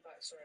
back, sorry.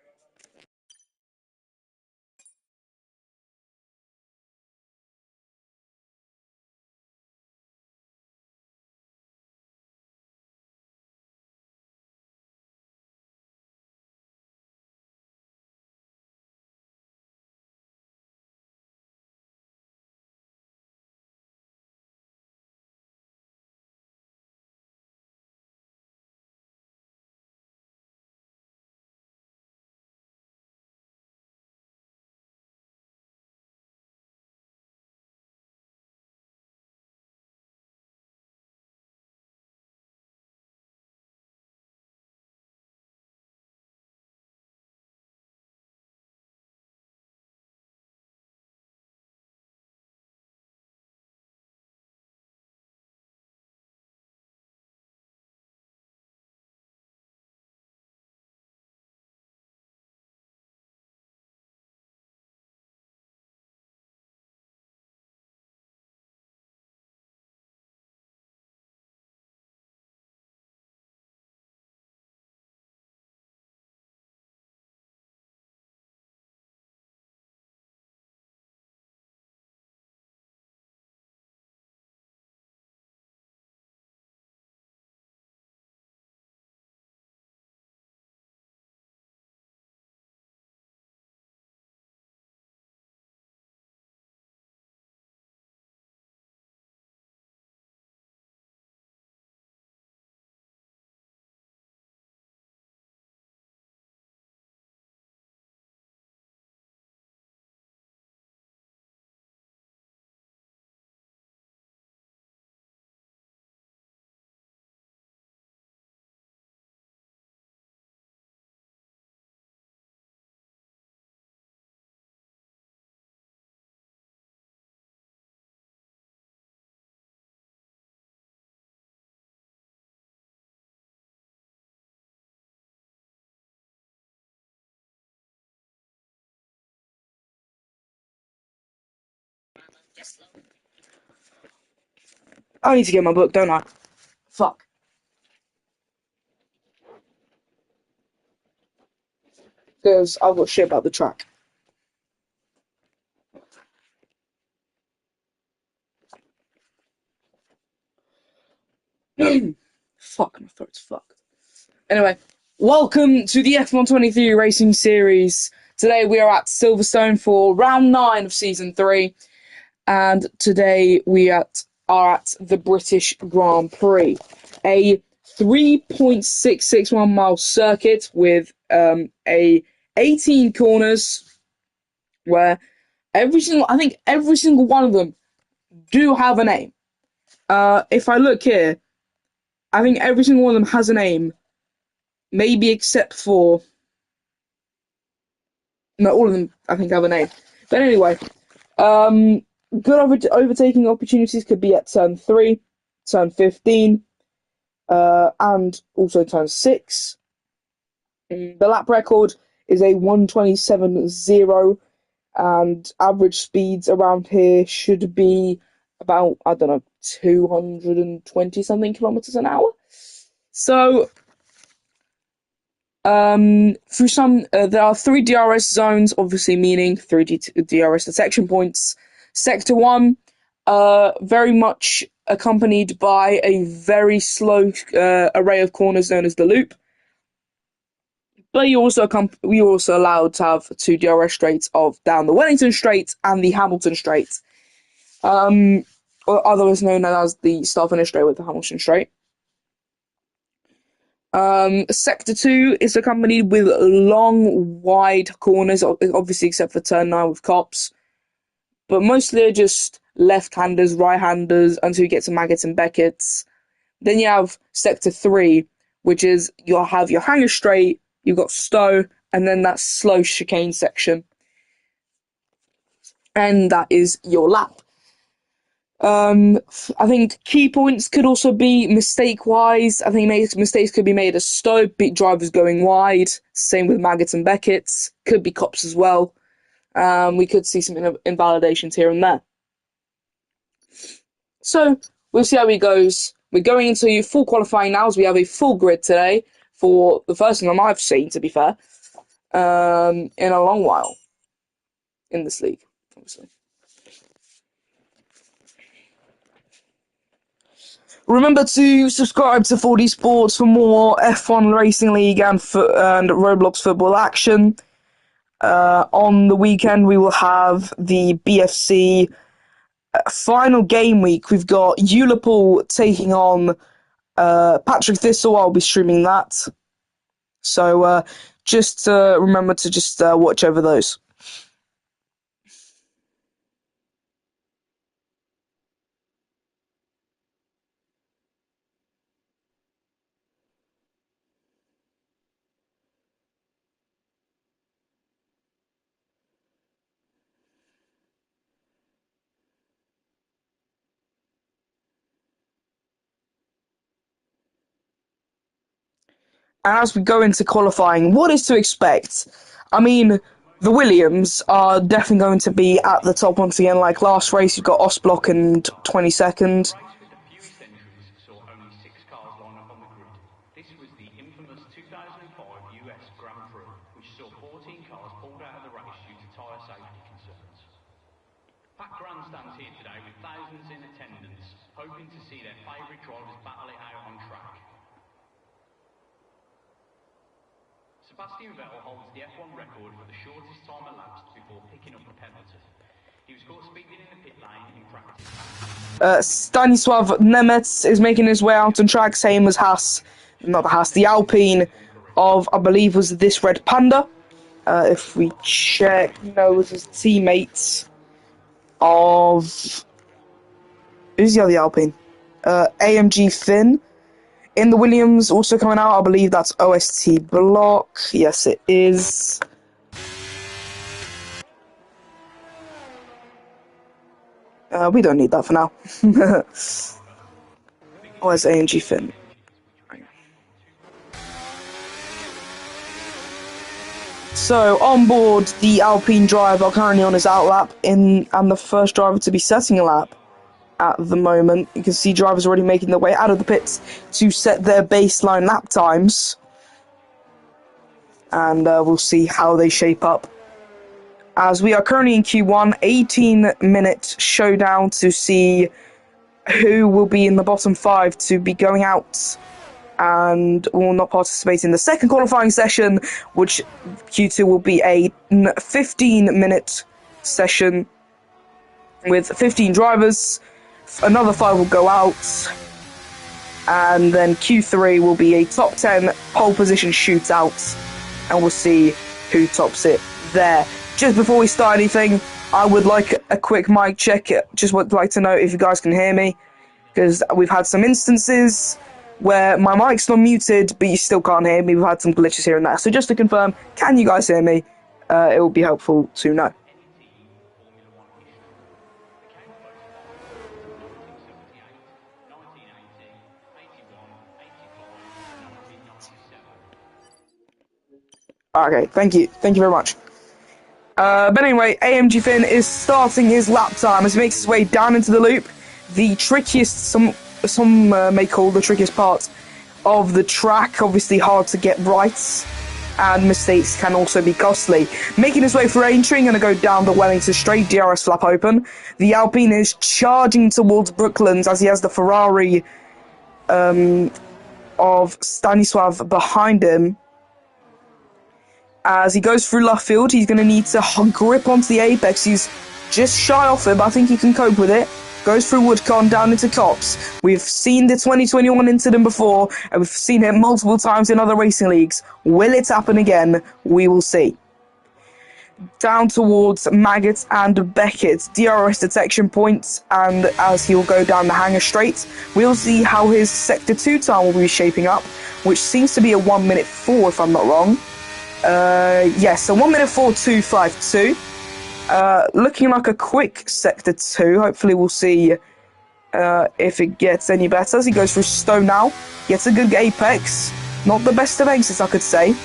I need to get my book, don't I? Fuck. Because I've got shit about the track. Fuck, my throat's fucked. Anyway, welcome to the F123 Racing Series. Today we are at Silverstone for round 9 of Season 3. And today we are at the British Grand Prix. A 3.661 mile circuit with a 18 corners where I think every single one of them do have a name. If I look here, I think every single one of them has a name, maybe except for no, all of them I think have a name. But anyway, good overtaking opportunities could be at turn 3, turn 15, and also turn 6. The lap record is a 1:27.0, and average speeds around here should be about, I don't know, 220 something kilometers an hour. So, through some, there are 3 DRS zones, obviously meaning 3 DRS detection points. Sector 1, very much accompanied by a very slow array of corners known as the loop. But we also allowed to have 2 DRS straights of down the Wellington Straight and the Hamilton Straight, or otherwise known as the start-finish straight with the Hamilton Straight. Sector 2 is accompanied with long, wide corners, obviously except for turn 9 with cops. But mostly they're just left-handers, right-handers, until you get to Maggots and Beckett's. Then you have Sector 3, which is you'll have your hanger straight, you've got Stowe, and then that slow chicane section. And that is your lap. I think key points could also be mistake-wise. I think mistakes could be made as Stowe, drivers going wide. Same with Maggots and Beckett's. Could be cops as well. We could see some invalidations here and there. So, we'll see how it goes. We're going into full qualifying now, as we have a full grid today for the first time I've seen, to be fair. in a long while in this league, obviously. Remember to subscribe to 4D Sports for more F1 Racing League and Roblox football action. On the weekend, we will have the BFC final game week. We've got Ulipool taking on Patrick Thistle. I'll be streaming that. So just remember to just watch over those. And as we go into qualifying, what is to expect? I mean, the Williams are definitely going to be at the top once again. Like last race, you've got Osblock and 22nd. Packed grandstands here today with thousands in attendance, hoping to see their favourite drivers battle it out on track. Sebastian Vettel holds the F1 record for the shortest time elapsed before picking up a penalty. He was caught speeding in the pit lane in practice. Stanisław Nemec is making his way out on track, same as the Alpine of, I believe, was this Red Panda. If we check, was his teammates of... Who's the other Alpine? AMG Finn. In the Williams, also coming out, I believe that's OST Block. Yes, it is. We don't need that for now. Where's AMG Finn? So, on board, the Alpine driver currently on his outlap, and the first driver to be setting a lap at the moment. You can see drivers already making their way out of the pits to set their baseline lap times. And we'll see how they shape up. As we are currently in Q1, 18-minute showdown to see who will be in the bottom 5 to be going out and will not participate in the second qualifying session, which Q2 will be a 15-minute session with 15 drivers. Another 5 will go out, and then Q3 will be a top 10 pole position shootout, and we'll see who tops it there. Just before we start anything, I would like a quick mic check. Just would like to know if you guys can hear me, because we've had some instances where my mic's not muted, but you still can't hear me. We've had some glitches here and there. So just to confirm, can you guys hear me? It will be helpful to know. Okay, thank you. Thank you very much. But anyway, AMG Finn is starting his lap time as he makes his way down into the loop. The trickiest, some may call the trickiest part of the track. Obviously hard to get right, and mistakes can also be costly. Making his way through Aintree, going to go down the Wellington straight, DRS flap open. The Alpine is charging towards Brooklands as he has the Ferrari of Stanisław behind him. As he goes through Luffield, he's going to need to grip onto the apex. He's just shy off it, but I think he can cope with it. Goes through Woodcon down into Cops. We've seen the 2021 incident before, and we've seen it multiple times in other racing leagues. Will it happen again? We will see. Down towards Maggot and Beckett. DRS detection points, and as he will go down the hangar straight, we'll see how his Sector 2 time will be shaping up, which seems to be a 1:04 if I'm not wrong. Yes, so 1:04.252. Looking like a quick Sector 2. Hopefully we'll see if it gets any better. As he goes through Stone now, gets a good apex. Not the best of exits, I could say,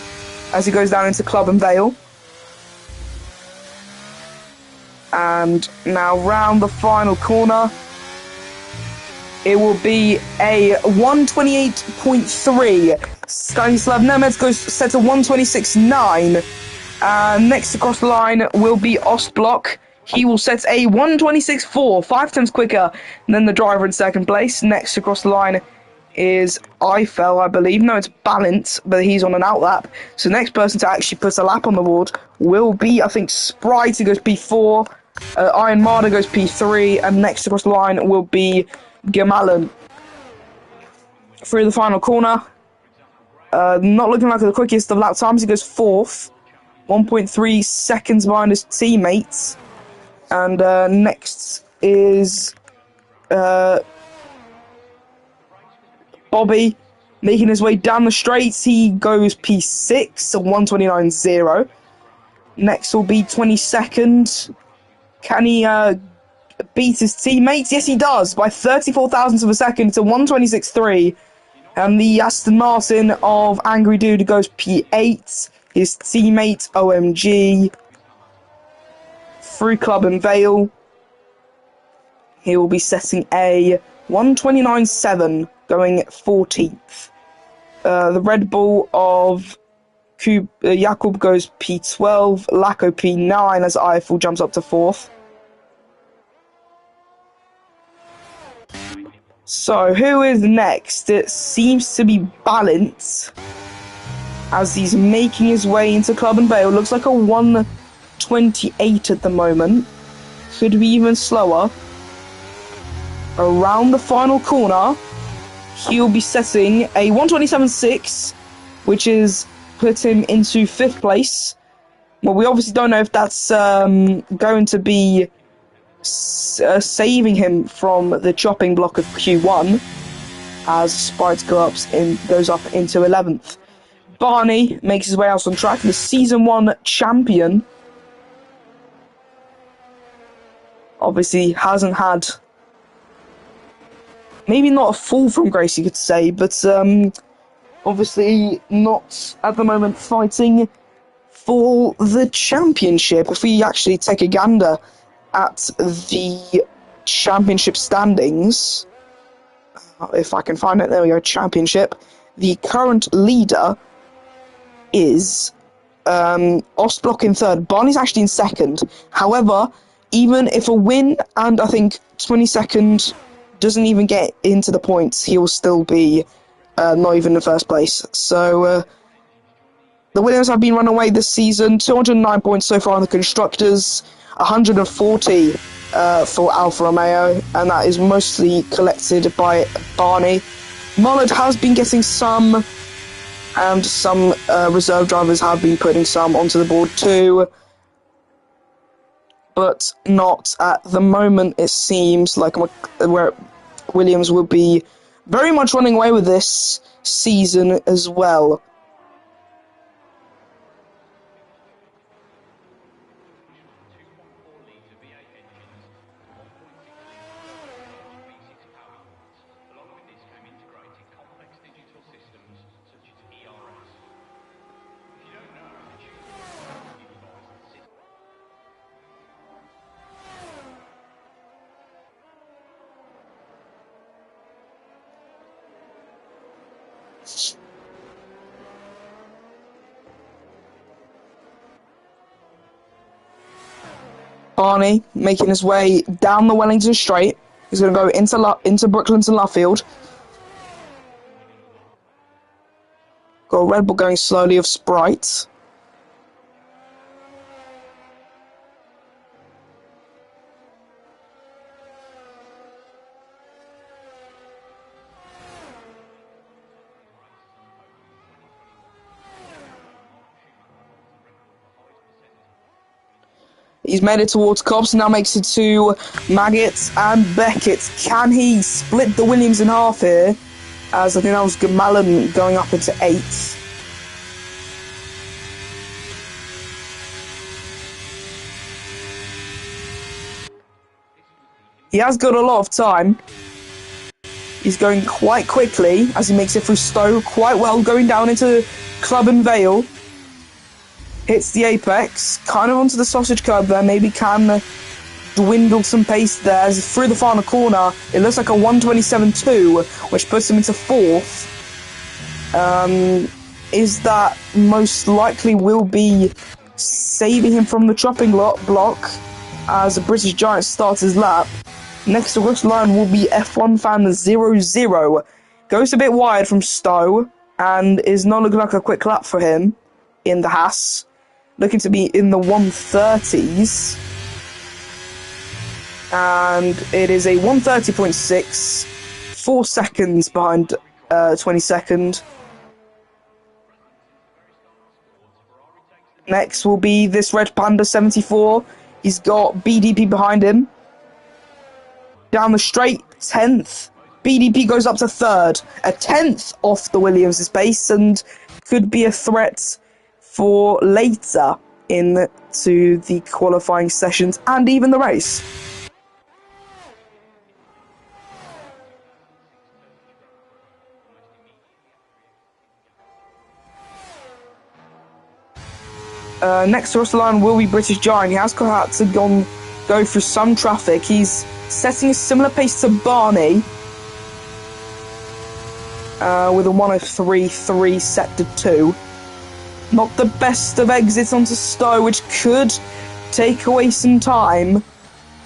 as he goes down into Club and Vale. And now round the final corner. It will be a 1:28.3. Stanisław Nemec goes set to 1:26.9. Next across the line will be Ostblock. He will set a 1:26.4, 5 times quicker than the driver in second place. Next across the line is Eiffel, I believe. No, it's Balance, but he's on an out lap. So the next person to actually put a lap on the board will be, I think, Sprite, who goes P4. Iron Marder goes P3. And next across the line will be Gemalan. Through the final corner. Not looking like the quickest of lap times. He goes 4th. 1.3 seconds behind his teammates. And next is Bobby making his way down the straights. He goes P6, so 1:29.0. Next will be 22nd. Can he beat his teammates? Yes, he does, by 34 thousandths of a second to 1:26.3. And the Aston Martin of Angry Dude goes P8. His teammate, OMG, through Club and Vale, he will be setting a 1:29.7, going 14th. The Red Bull of Jakub goes P12, Lacko P9 as Eiffel jumps up to 4th. So, who is next? It seems to be Balance, as he's making his way into Club and Vale. Looks like a 1:28 at the moment. Could be even slower. Around the final corner, he'll be setting a 1:27.6, which is put him into 5th place. Well, we obviously don't know if that's going to be saving him from the chopping block of Q1, as Sprite goes up into 11th. Barney makes his way out on track, the Season 1 champion. Obviously hasn't had, maybe not a fall from grace, you could say, but obviously not at the moment fighting for the championship. If we actually take a gander at the championship standings, if I can find it, there we go, championship. The current leader is Ostblock in 3rd. Barney's actually in 2nd. However, even if a win and I think 22nd doesn't even get into the points, he will still be not even in 1st place. So the Williams have been run away this season. 209 points so far on the Constructors, 140 for Alfa Romeo, and that is mostly collected by Barney. Mullard has been getting some, and some reserve drivers have been putting some onto the board too, but not at the moment. It seems like where Williams will be very much running away with this season as well. Barney making his way down the Wellington Straight. He's going to go into Brooklands and Luffield. Got a Red Bull going slowly of Sprite. He's made it towards Cobbs, now makes it to Maggot and Beckett. Can he split the Williams in half here? As I think that was Gemalan going up into 8th. He has got a lot of time. He's going quite quickly as he makes it through Stowe quite well, going down into Club and Vale. Hits the apex, kind of onto the sausage curb there, maybe can dwindle some pace there. As through the final corner, it looks like a 1:27.2, which puts him into 4th. Is that most likely will be saving him from the chopping block as the British Giant starts his lap. Next to Russ line will be F1 fan 00. Goes a bit wide from Stowe and is not looking like a quick lap for him in the Haas. Looking to be in the 130s. And it is a 130.6, 4 seconds behind 22nd. Next will be this Red Panda 74. He's got BDP behind him. Down the straight, 10th. BDP goes up to 3rd. A 10th off the Williams' pace and could be a threat for later into the qualifying sessions and even the race. Next to us line will be British Giant. He has had to go through some traffic. He's setting a similar pace to Barney with a 103.3 sector 2. Not the best of exits onto Stowe, which could take away some time.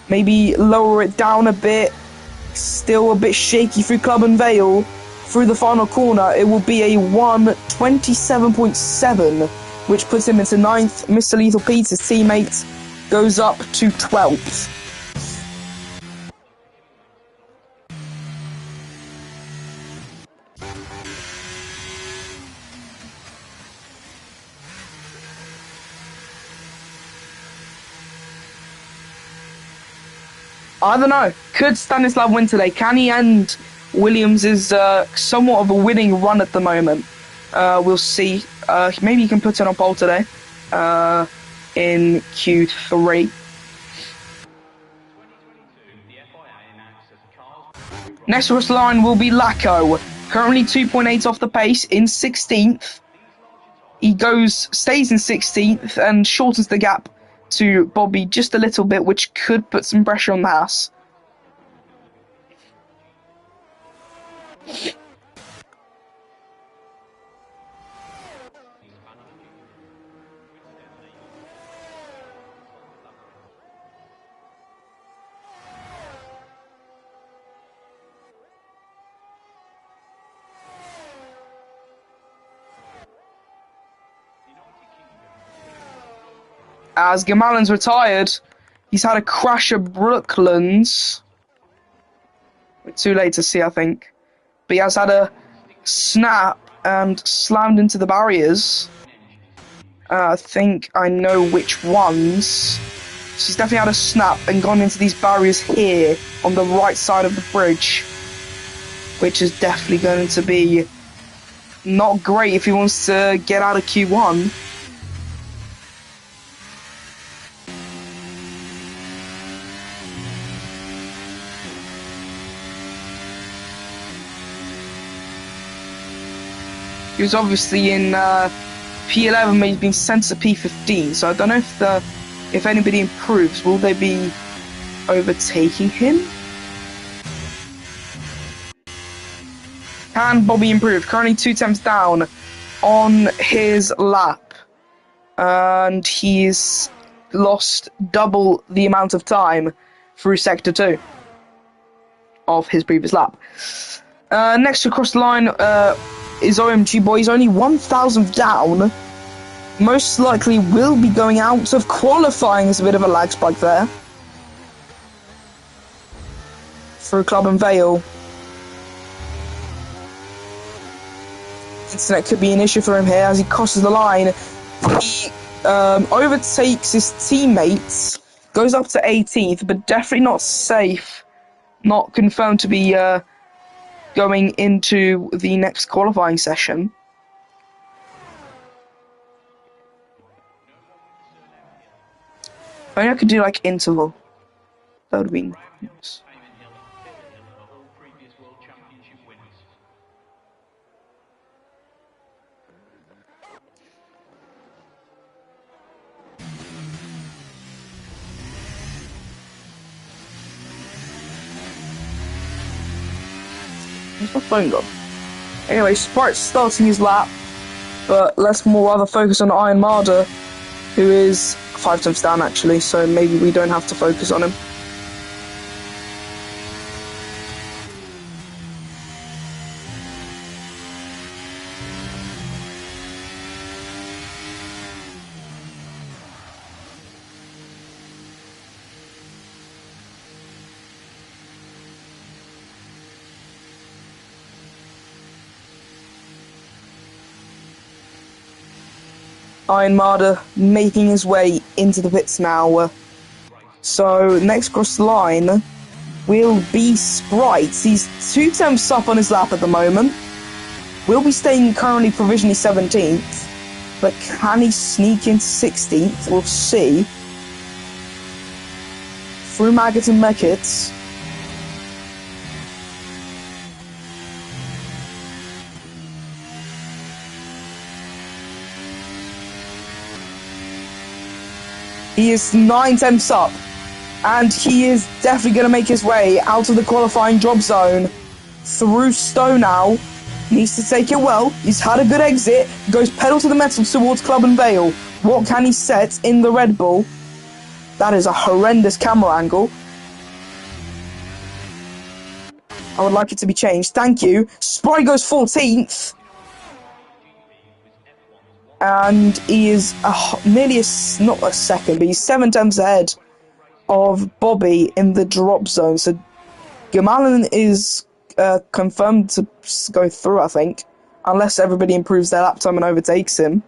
Maybe lower it down a bit. Still a bit shaky through Club and Vale. Through the final corner, it will be a 127.7. which puts him into 9th. Mr. Lethal Pete, his teammate, goes up to 12th. I don't know. Could Stanislav win today? Can he end Williams' somewhat of a winning run at the moment? We'll see. Maybe he can put it on pole today in Q3. Next to us line will be Lacko. Currently 2.8 off the pace in 16th. He stays in 16th and shortens the gap to Bobby just a little bit, which could put some pressure on the Haas. As Gemalin's retired, he's had a crash at Brooklands. We're too late to see, I think. But he has had a snap and slammed into the barriers. I think I know which ones. So he's definitely had a snap and gone into these barriers here on the right side of the bridge. Which is definitely going to be not great if he wants to get out of Q1. He was obviously in P11, but he's been sent to P15. So I don't know if anybody improves. Will they be overtaking him? Can Bobby improve? Currently 2 tenths down on his lap, and he's lost double the amount of time through sector 2 of his previous lap. Next to cross the line is OMG Boy. He's only 1,000th down. Most likely will be going out of qualifying. There's a bit of a lag spike there. Through Club and Vale. Internet could be an issue for him here as he crosses the line. He overtakes his teammates. Goes up to 18th, but definitely not safe. Not confirmed to be going into the next qualifying session. Maybe I could do like interval. That would be nice. Where's my phone gone? Anyway, Sprite's starting his lap, but let's more rather focus on Iron Marder, who is 5 tenths down actually, so maybe we don't have to focus on him. Iron Marder making his way into the pits now. So next cross the line will be Sprite. He's 2 tenths up on his lap at the moment. Will be staying currently provisionally 17th, but can he sneak into 16th? We'll see. Through Maggots and Meckets. He is 9 tenths up, and he is definitely going to make his way out of the qualifying drop zone through Stowe now. Needs to take it well. He's had a good exit. Goes pedal to the metal towards Club and Vale. What can he set in the Red Bull? That is a horrendous camera angle. I would like it to be changed. Thank you. Sprite goes 14th. And he is nearly not a second, but he's 7 tenths ahead of Bobby in the drop zone. So Gamalin is confirmed to go through, I think, unless everybody improves their lap time and overtakes him.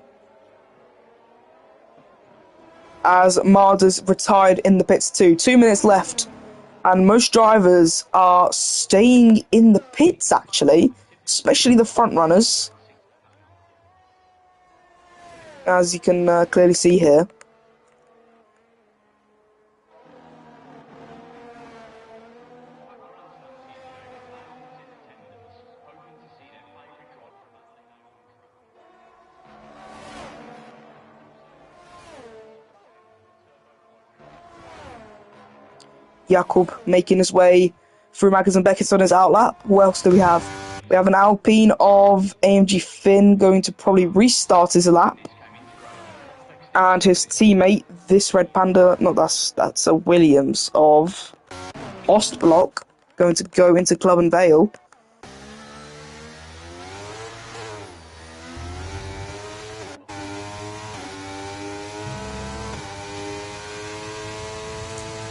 As Marder's retired in the pits too. 2 minutes left, and most drivers are staying in the pits actually, especially the front runners. As you can clearly see here. Jakub making his way through Maggots and Beckett on his outlap. Who else do we have? We have an Alpine of AMG Finn going to probably restart his lap. And his teammate, this Red Panda, that's a Williams of Ostblock, going to go into Club and Vale.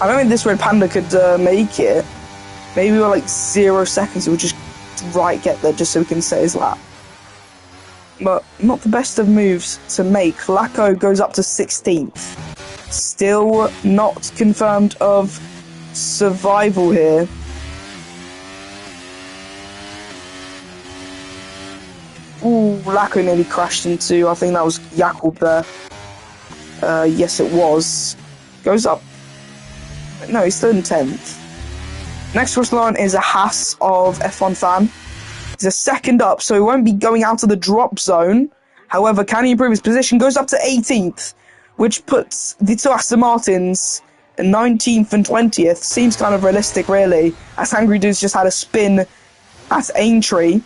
I don't think this Red Panda could make it. Maybe we're like 0 seconds, we'll just get there just so we can set his lap. But not the best of moves to make. Lacko goes up to 16th. Still not confirmed of survival here. Ooh, Lacko nearly crashed into, I think that was Jakub there. Yes, it was. Goes up. No, he's still in 10th. Next cross line is a Haas of F1 fan. He's a second up, so he won't be going out of the drop zone. However, can he improve his position? Goes up to 18th, which puts the two Aston Martins 19th and 20th. Seems kind of realistic, really, as Angry Dudes just had a spin at Aintree.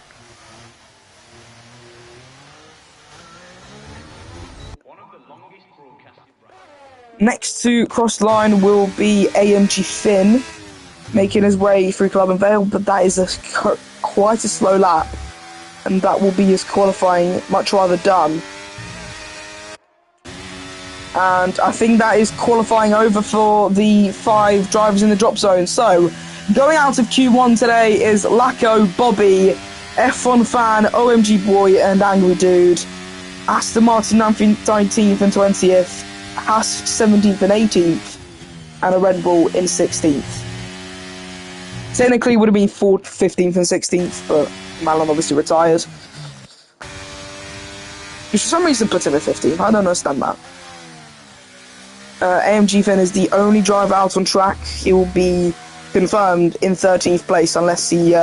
Next to cross line will be AMG Finn, making his way through Club and Vale, but that is quite a slow lap, and that will be his qualifying much rather done. And I think that is qualifying over for the 5 drivers in the drop zone. So, going out of Q1 today is Lacko, Bobby, F1 fan, OMG Boy, and Angry Dude. Aston Martin 19th and 20th, Haas 17th and 18th, and a Red Bull in 16th. Technically would have been 4th, 15th and 16th, but Malon obviously retired. For some reason put him at 15th, I don't understand that. AMG Finn is the only driver out on track. He will be confirmed in 13th place unless he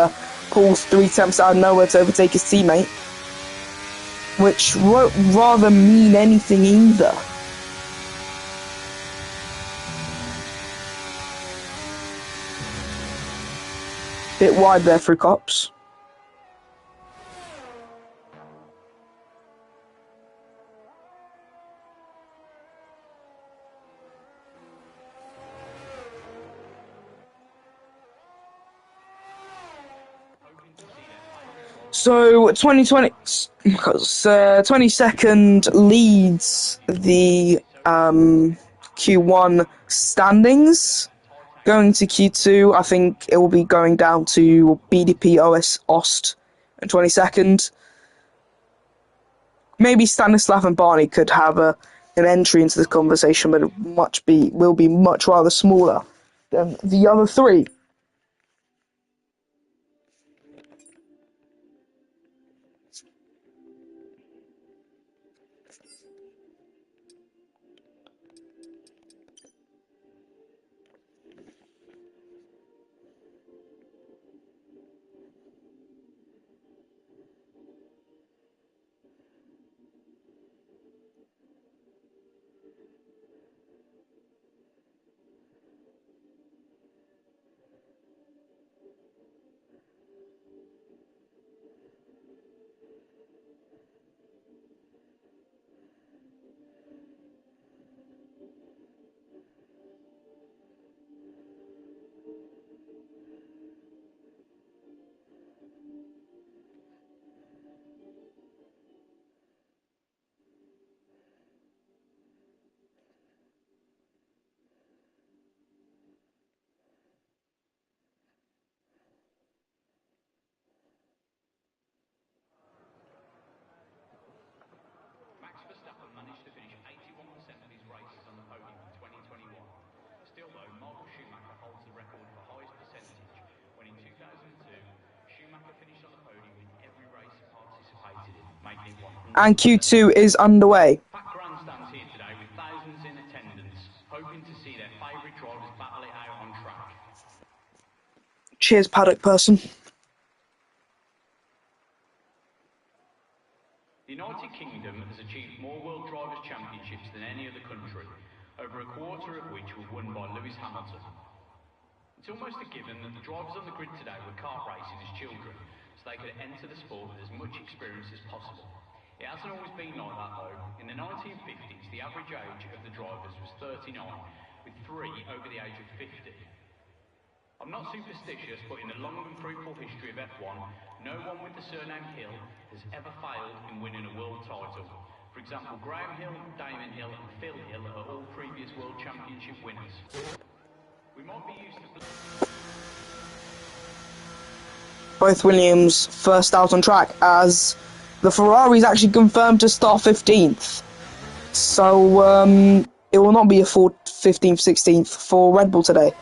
pulls 3 attempts out of nowhere to overtake his teammate. Which won't rather mean anything either. Bit wide there for cops. So 22nd leads the Q1 standings. Going to Q2, I think it will be going down to BDP, OS, Ost, and 22nd. Maybe Stanislav and Barney could have an entry into this conversation, but it will be much rather smaller than the other three. Max Verstappen managed to finish 81% of his races on the podium in 2021. Still though, Michael Schumacher holds the record for highest percentage when in 2002, Schumacher finished on the podium in every race he participated in, making it 100%. And Q2 is underway. Packed grandstands here today with thousands in attendance, hoping to see their favourite drivers battle it out on track. Cheers, paddock person. The United Kingdom has achieved more World Drivers' Championships than any other country, over a quarter of which were won by Lewis Hamilton. It's almost a given that the drivers on the grid today were kart racing as children, so they could enter the sport with as much experience as possible. It hasn't always been like that though. In the 1950s, the average age of the drivers was 39, with 3 over the age of 50. I'm not superstitious, but in the long and fruitful history of F1, no one with the surname Hill has ever failed in winning a world title. For example, Graham Hill, Damon Hill and Phil Hill are all previous world championship winners. We might be used to... Both Williams first out on track, as the Ferrari's actually confirmed to start 15th. So it will not be a 15th, 16th for Red Bull today.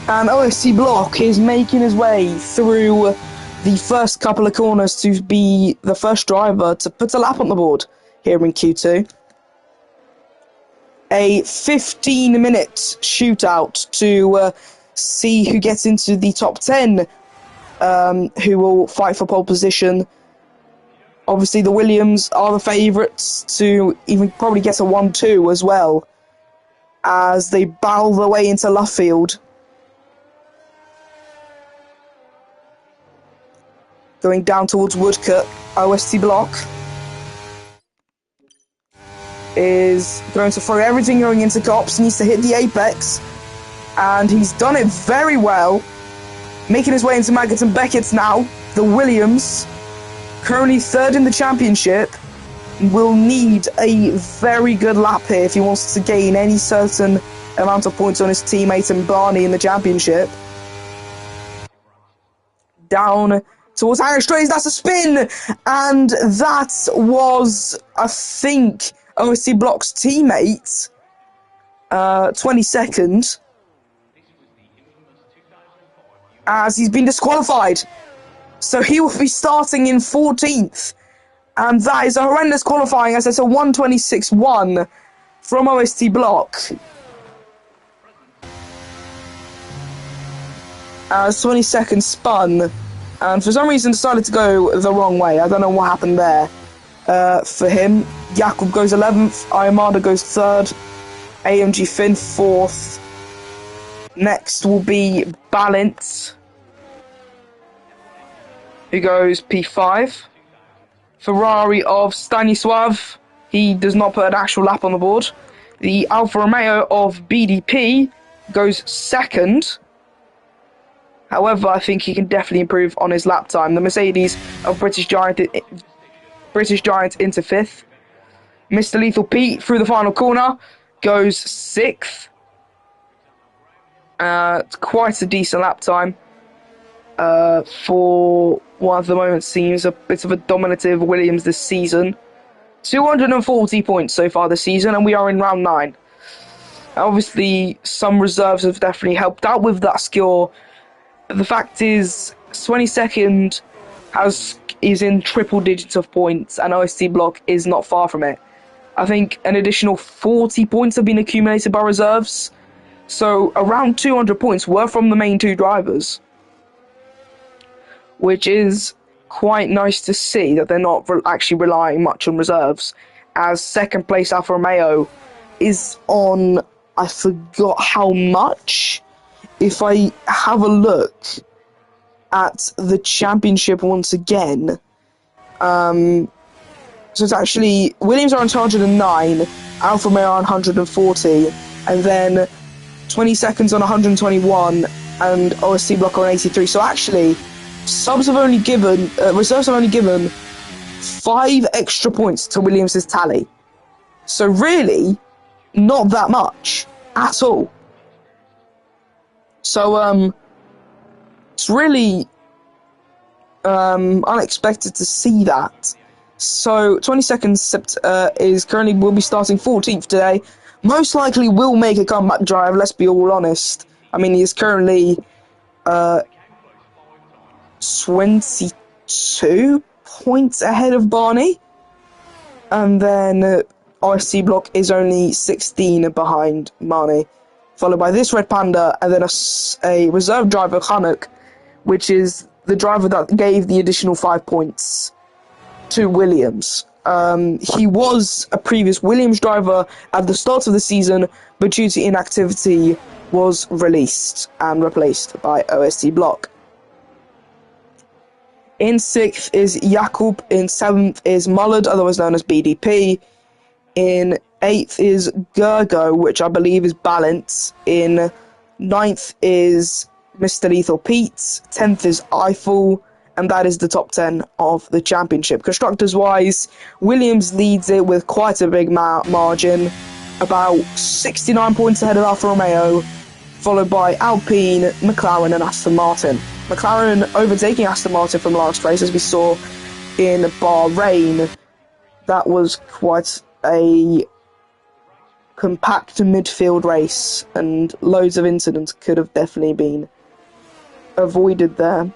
And OSC Block is making his way through the first couple of corners to be the first driver to put a lap on the board here in Q2. A 15-minute shootout to see who gets into the top 10, who will fight for pole position. Obviously, the Williams are the favourites to even probably get a 1-2 as well, as they barrel their way into Luffield. going down towards Woodcut. OST block is going to throw everything going into Cops, needs to hit the apex, and he's done it very well, making his way into Maggots and Beckett's now. The Williams, currently third in the championship, will need a very good lap here if he wants to gain any certain amount of points on his teammate and Barney in the championship. Down towards Harris Strays, that's a spin, and that was, I think, OSC Block's teammate, 22nd, as he's been disqualified. So he will be starting in 14th, and that is a horrendous qualifying, as it's a 1:26.1 from OST Block. As 22nd spun, and for some reason decided to go the wrong way. I don't know what happened there. For him, Jakub goes 11th, Ayamada goes 3rd, AMG Finn 4th. Next will be Balint, who goes P5. Ferrari of Stanisław, he does not put an actual lap on the board. The Alfa Romeo of BDP goes 2nd. However, I think he can definitely improve on his lap time. The Mercedes of British Giant into 5th. Mr. Lethal Pete through the final corner goes 6th. Quite a decent lap time for what at the moment seems a bit of a dominative Williams this season. 240 points so far this season, and we are in round 9. Obviously, some reserves have definitely helped out with that score. The fact is, 22nd is in triple digits of points, and OST Block is not far from it. I think an additional 40 points have been accumulated by reserves, so around 200 points were from the main two drivers, which is quite nice to see that they're not actually relying much on reserves, as second place Alfa Romeo is on, I forgot how much. If I have a look at the championship once again, so it's actually, Williams are on 209, Alfa Romeo on 140, and then 22nds on 121, and OST Block on 83. So actually, reserves have only given 5 extra points to Williams' tally. So really, not that much at all. So, it's really unexpected to see that. So, 22nd will be starting 14th today. Most likely will make a comeback drive, let's be all honest. I mean, he is currently 22 points ahead of Barney. And then OSC Block is only 16 behind Barney, followed by this Red Panda, and then a reserve driver, Hanuk, which is the driver that gave the additional 5 points to Williams. He was a previous Williams driver at the start of the season, but due to inactivity was released and replaced by OST Block. In 6th is Jakub, in 7th is Mullard, otherwise known as BDP. In 8th is Gergo, which I believe is Balance. In 9th is Mr. Lethal Pete. 10th is Eiffel. And that is the top 10 of the championship. Constructors-wise, Williams leads it with quite a big margin. About 69 points ahead of Alfa Romeo, followed by Alpine, McLaren and Aston Martin. McLaren overtaking Aston Martin from last race, as we saw in Bahrain. That was quite a compact midfield race, and loads of incidents could have definitely been avoided there.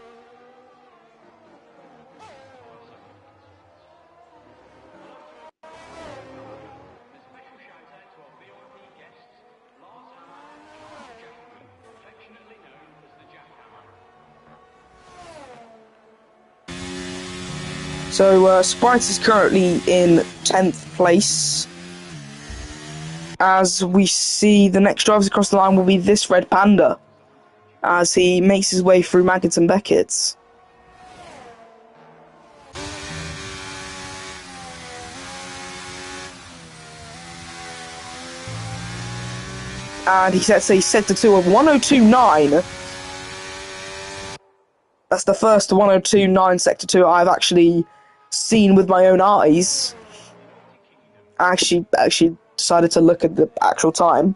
So, Sprite is currently in 10th place. As we see, the next drivers across the line will be this Red Panda, as he makes his way through Maggots and Beckett's. and he sets a sector 2 of 102.9. That's the first 102.9 sector 2 I've actually seen with my own eyes. I actually decided to look at the actual time.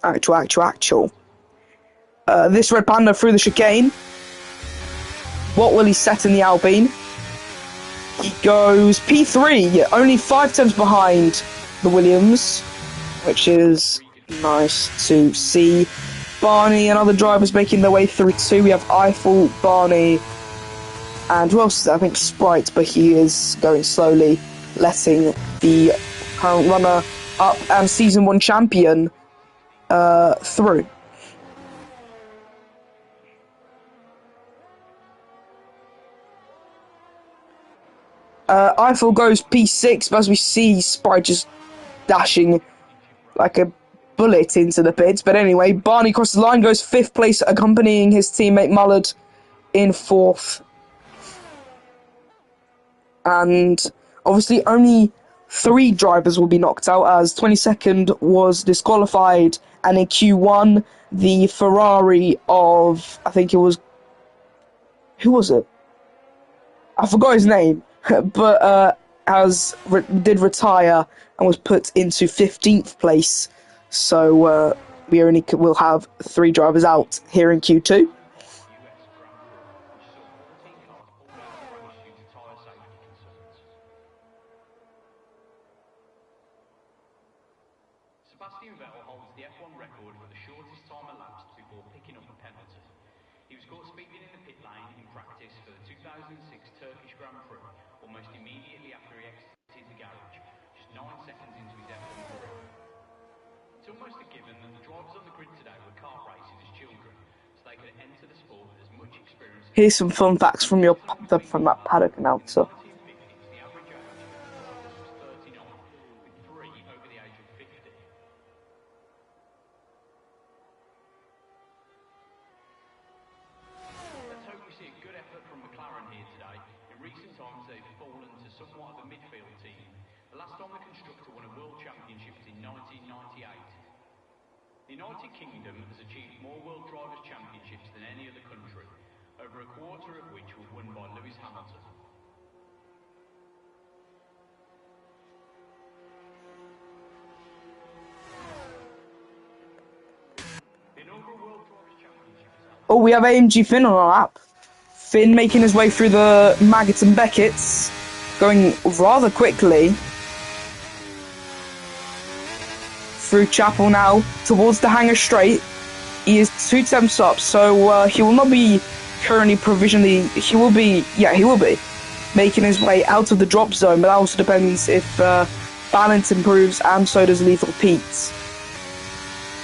Actual. This Red Panda through the chicane. What will he set in the Alpine? He goes P3, only 5 tenths behind the Williams, which is nice to see. Barney and other drivers making their way through too. We have Eiffel, Barney, and who else is there? I think Sprite, but he is going slowly, letting the current runner up and Season 1 champion through. Eiffel goes P6, but as we see, Sprite just dashing like a bullet into the pits. But anyway, Barney crosses the line, goes 5th place, accompanying his teammate Mullard in 4th. And obviously only 3 drivers will be knocked out, as 22nd was disqualified, and in Q1 the Ferrari of, I think it was, who was it? I forgot his name, but did retire and was put into 15th place. So we only will have 3 drivers out here in Q2. Sebastian Vettel holds the F1 record for the shortest time elapsed before picking up a penalty. He was caught speeding in the pit lane in practice for the 2006 Turkish Grand Prix, almost immediately after he exited the garage, just 9 seconds into his F1 career. It's almost a given that the drivers on the grid today were kart racing as children, so they could enter the sport with as much experience. Here's some fun facts from that paddock announcer. Somewhat of a midfield team. The last time the constructor won a world championship was in 1998. The United Kingdom has achieved more world drivers' championships than any other country, over a quarter of which were won by Lewis Hamilton. The inaugural World Drivers' Championship is held. Oh, we have AMG Finn on our lap. Finn making his way through the Maggots and Beckett's, going rather quickly through Chapel now towards the Hangar Straight. He is 2 tenths up, so he will not be currently provisionally. He will be making his way out of the drop zone, but that also depends if balance improves, and so does Lethal Pete.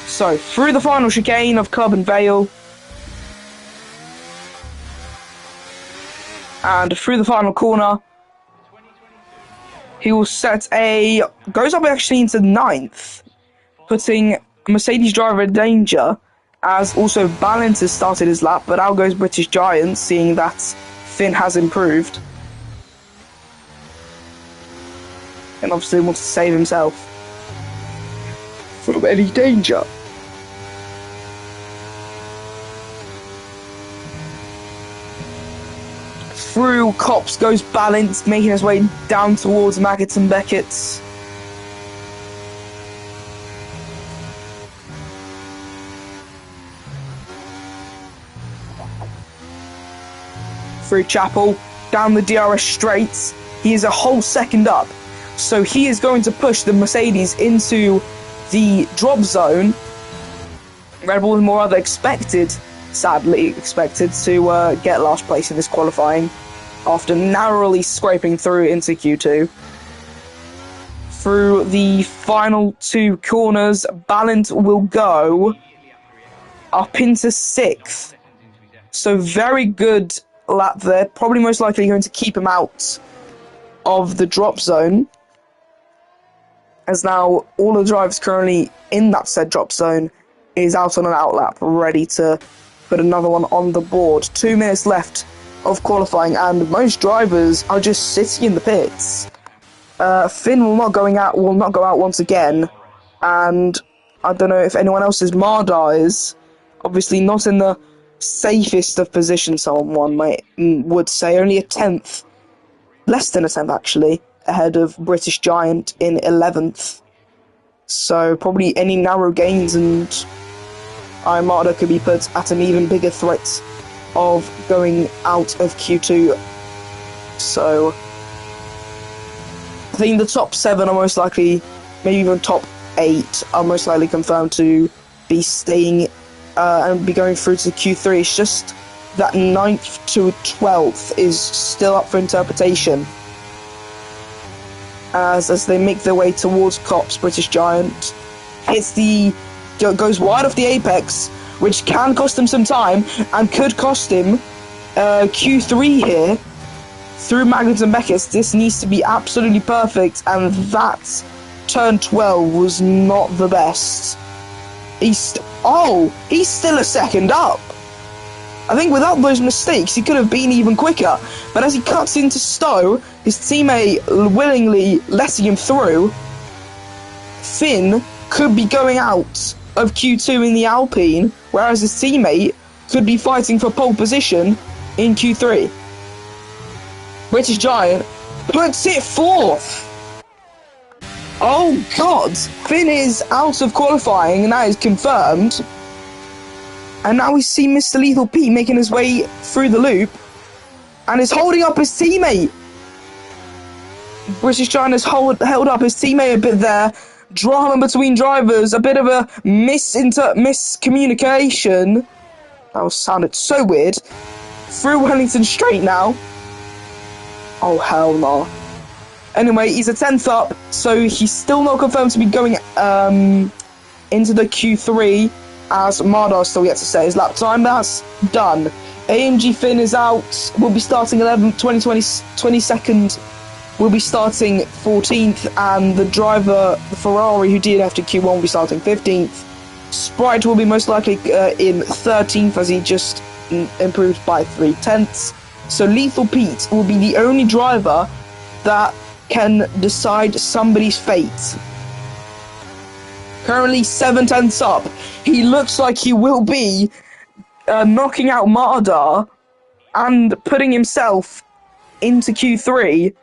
So through the final chicane of Carbon Vale, and through the final corner. He will goes up actually into 9th, putting Mercedes driver in danger, as also Balance has started his lap, but out goes British Giant, seeing that Finn has improved. And obviously wants to save himself from any danger. Through Cops goes Balance, making his way down towards Maggots and Beckett's. Through Chapel, down the DRS straights, he is a whole second up. So he is going to push the Mercedes into the drop zone. Red Bull is more rather sadly expected to get last place in this qualifying, after narrowly scraping through into Q2. Through the final 2 corners, Ballant will go up into 6th. So very good lap there. Probably most likely going to keep him out of the drop zone, as now all the drivers currently in that said drop zone is out on an outlap, ready to put another one on the board. 2 minutes left of qualifying, and most drivers are just sitting in the pits. Finn will not go out once again, and I don't know if anyone else's Mardar is. Obviously not in the safest of positions, someone would say. Only a tenth, less than a tenth actually, ahead of British Giant in 11th. So probably any narrow gains and Armada could be put at an even bigger threat of going out of Q2. So I think the top 7 are most likely, maybe even top 8 are most likely confirmed to be staying and be going through to Q3. It's just that 9th to 12th is still up for interpretation. As they make their way towards Cops, British Giant goes wide off the apex, which can cost him some time and could cost him Q3 here. Through Magnus and Beckett, this needs to be absolutely perfect, and that turn 12 was not the best. He's still a second up. I think without those mistakes, he could have been even quicker. But as he cuts into Stowe, his teammate willingly letting him through, Finn could be going out of Q2 in the Alpine, whereas his teammate could be fighting for pole position in Q3. British Giant puts it 4th. Oh god, Finn is out of qualifying, and that is confirmed. And now we see Mr. Lethal Pete making his way through the loop and is holding up his teammate. British Giant has held up his teammate a bit there. Drama between drivers, a bit of a miscommunication. That sounded so weird. Through Wellington Straight now. Oh, hell no. Anyway, he's a 10th up, so he's still not confirmed to be going into the Q3, as Mardar still yet to set his lap time. That's done. AMG Finn is out. We'll be starting 11th, 22nd. We'll be starting 14th, and the driver, the Ferrari, who DNF'd in Q1, will be starting 15th. Sprite will be most likely in 13th, as he just improved by 3/10. So Lethal Pete will be the only driver that can decide somebody's fate. Currently 7/10 up. He looks like he will be knocking out Mardar and putting himself into Q3.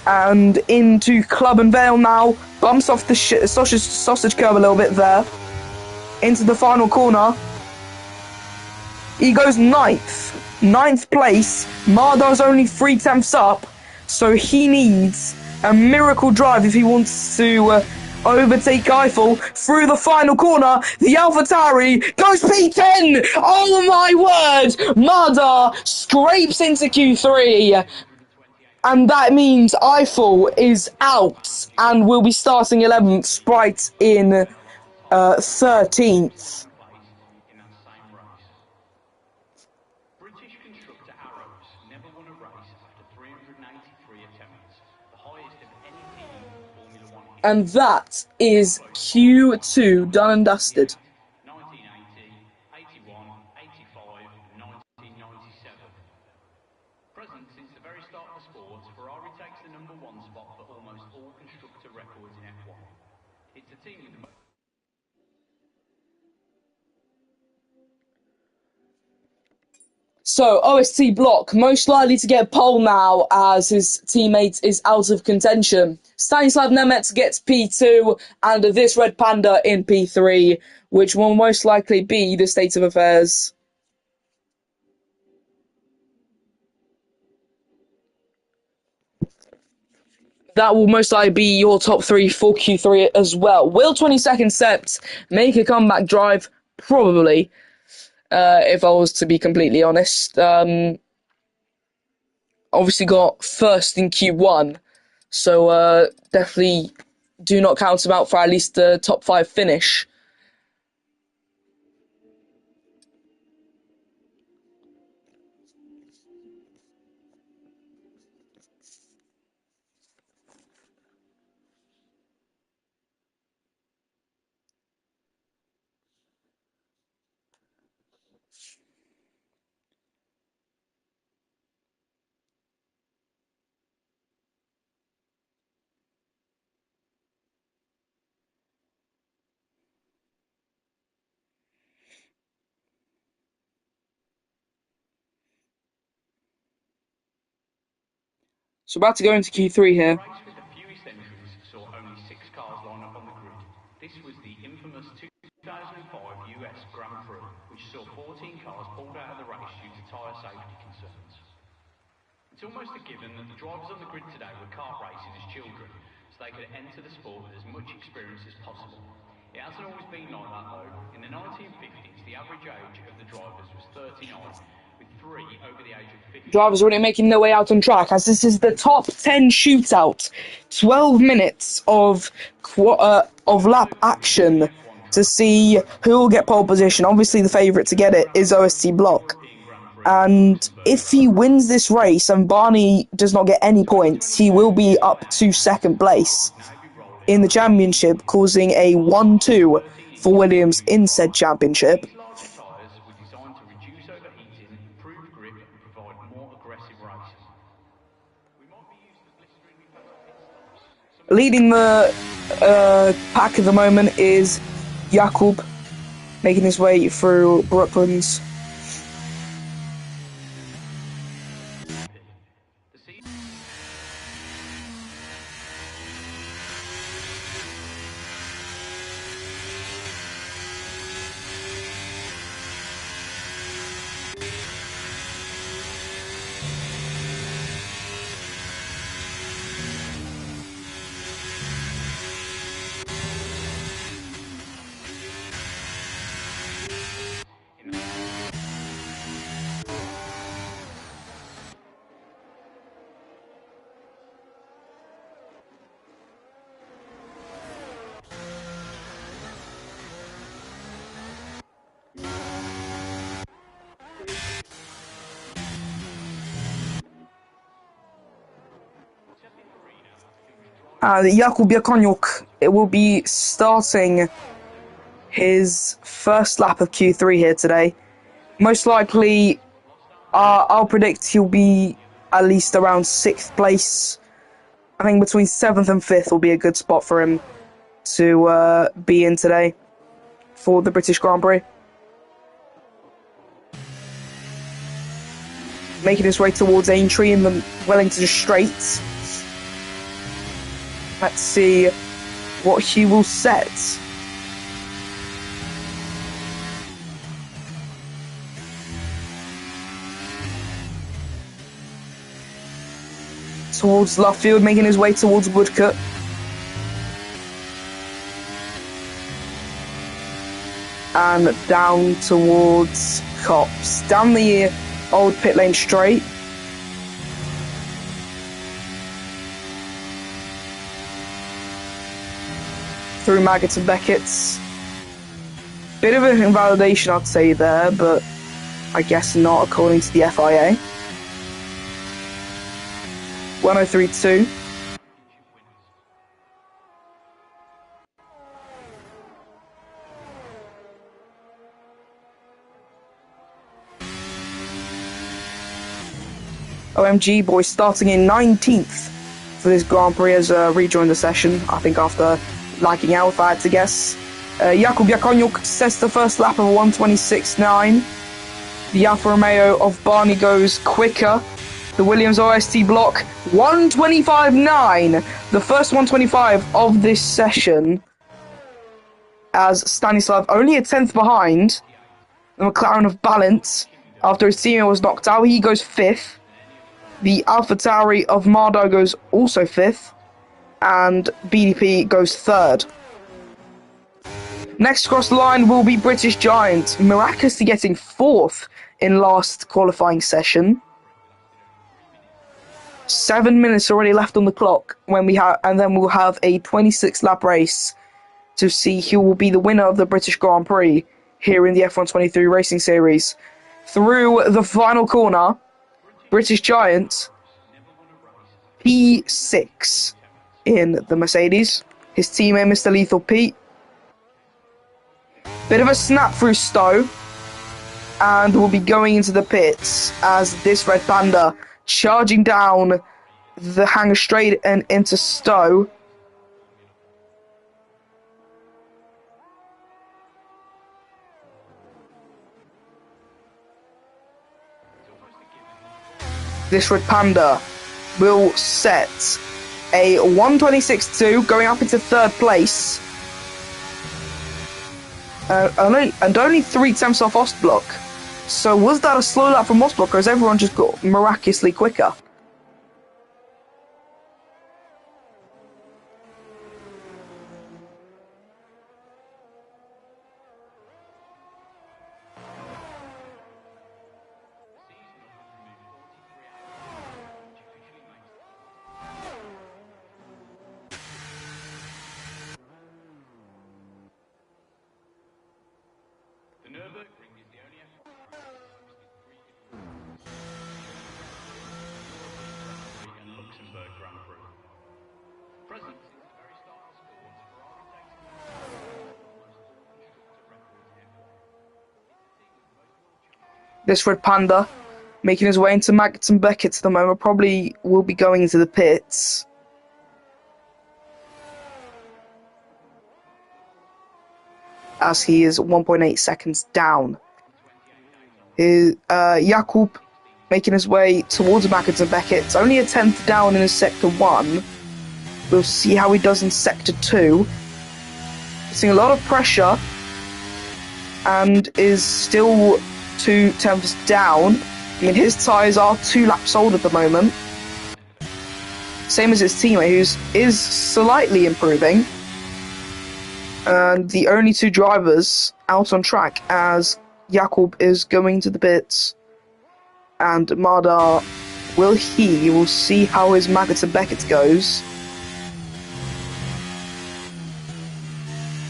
And into Club and Vale now. Bumps off the sausage curb a little bit there. Into the final corner. He goes 9th. 9th place. Mardar's only 3/10 up. So he needs a miracle drive if he wants to overtake Eiffel through the final corner. The AlphaTauri goes P10. Oh my word! Mardar scrapes into Q3. And that means Eiffel is out and will be starting 11th, Sprite in 13th. British constructor Arrows never won a race after 393 attempts, the highest of any team in Formula One history. And that is Q2 done and dusted. 1980, 81, 85, and 1997. Present since the very start of the sport, Ferrari takes the number 1 spot for almost all constructor records in F1. It's a team with the most... So, OST Block, most likely to get pole now as his teammate is out of contention. Stanislav Nemec gets P2, and this Red Panda in P3, which will most likely be the state of affairs. That will most likely be your top 3 for Q3 as well. Will 22nd Sept make a comeback drive? Probably. If I was to be completely honest. Obviously got first in Q1, so definitely do not count him out for at least the top 5 finish. So about to go into Q3 The here. race with the fewest entries saw only 6 cars line up on the grid. This was the infamous 2005 US Grand Prix, which saw 14 cars pulled out of the race due to tyre safety concerns. It's almost a given that the drivers on the grid today were kart racing as children, so they could enter the sport with as much experience as possible. It hasn't always been like that though. In the 1950s, the average age of the drivers was 39, with 3 over the age of 50. Drivers already making their way out on track, as this is the top 10 shootout. 12 minutes of lap action to see who will get pole position. Obviously, the favourite to get it is OST Block. European Grand Prix in And Luxembourg. if he wins this race and Barney does not get any points, he will be up to second place in the championship, causing a 1-2 for Williams in said championship. These larger tyres were designed to reduce overheating, improve grip and provide more aggressive racing. We might be used to blistering pit stops. Leading the pack at the moment is Jakub, making his way through Brooklands. Jakub Jakoniuk, it will be starting his first lap of Q3 here today. Most likely, I'll predict he'll be at least around 6th place. I think between 7th and 5th will be a good spot for him to be in today for the British Grand Prix. Making his way towards Aintree in the Wellington Straight. Let's see what he will set. Towards Luffield, making his way towards Woodcote. And down towards Cops. Down the old pit lane straight. Through Maggots and Beckett's. Bit of an invalidation, I'd say, there, but I guess not according to the FIA. 103.2. OMG boy starting in 19th for this Grand Prix has rejoined the session, I think after lagging out, if I had to guess. Jakub Jakoniuk sets the first lap of 1:26.9. The Alfa Romeo of Barney goes quicker. The Williams OST block 1:25.9. The first 1:25 of this session, as Stanislav only a 10th behind the McLaren of Balance. After his teammate was knocked out, he goes 5th. The AlphaTauri of Mardo goes also 5th, and BDP goes 3rd. Next across the line will be British Giant, miraculously getting 4th in last qualifying session. 7 minutes already left on the clock and then we'll have a 26 lap race to see who will be the winner of the British Grand Prix here in the F123 Racing Series. Through the final corner, British Giant P6 in the Mercedes. His teammate, Mr. Lethal Pete. Bit of a snap through Stowe, and we'll be going into the pits as this Red Panda charging down the hangar straight and into Stowe. This Red Panda will set a 126.2 going up into third place. And only 3 tenths off Ostblock. So was that a slow lap from Ostblock, or has everyone just got miraculously quicker? This Red Panda, making his way into Maggots and Beckett at the moment, probably will be going into the pits. As he is 1.8 seconds down. Jakub making his way towards Maggots and Beckett. It's only a 10th down in his Sector 1. We'll see how he does in Sector 2. Seeing a lot of pressure and is still 2 tenths down. I mean, his tyres are 2 laps old at the moment. Same as his teammate, who is slightly improving. And the only 2 drivers out on track as Jakub is going to the pits. And Mardar, will he? We'll see how his Maggots and Beckett goes.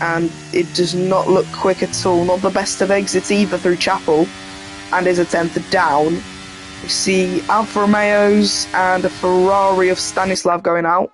And it does not look quick at all. Not the best of exits either through Chapel. And is a 10th down. We see Alfa Romeos and a Ferrari of Stanislav going out.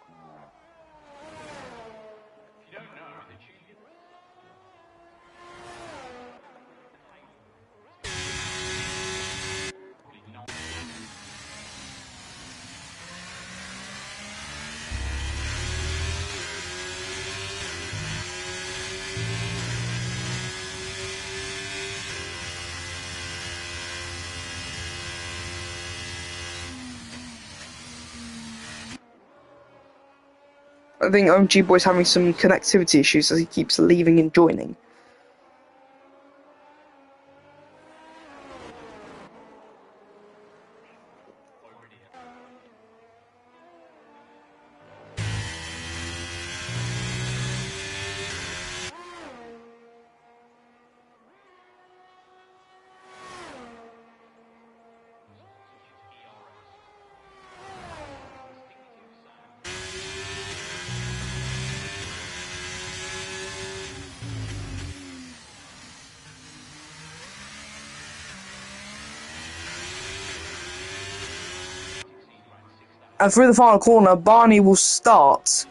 I think OMG Boy's having some connectivity issues as he keeps leaving and joining. And through the final corner, Barney will start,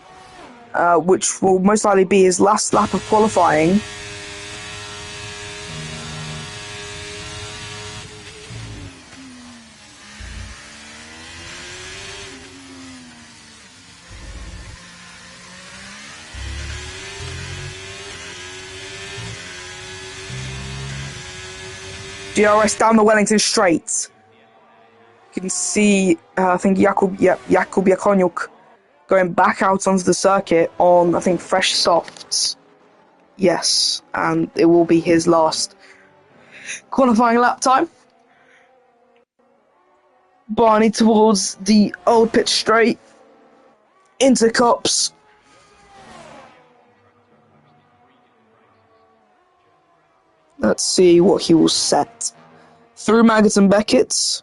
which will most likely be his last lap of qualifying. DRS down the Wellington Straight. You can see, I think Jakub Jakoniuk going back out onto the circuit on, I think, fresh softs. Yes, and it will be his last qualifying lap time. Barney towards the old pit straight, into Cops. Let's see what he will set. Through Maggots and Beckett's.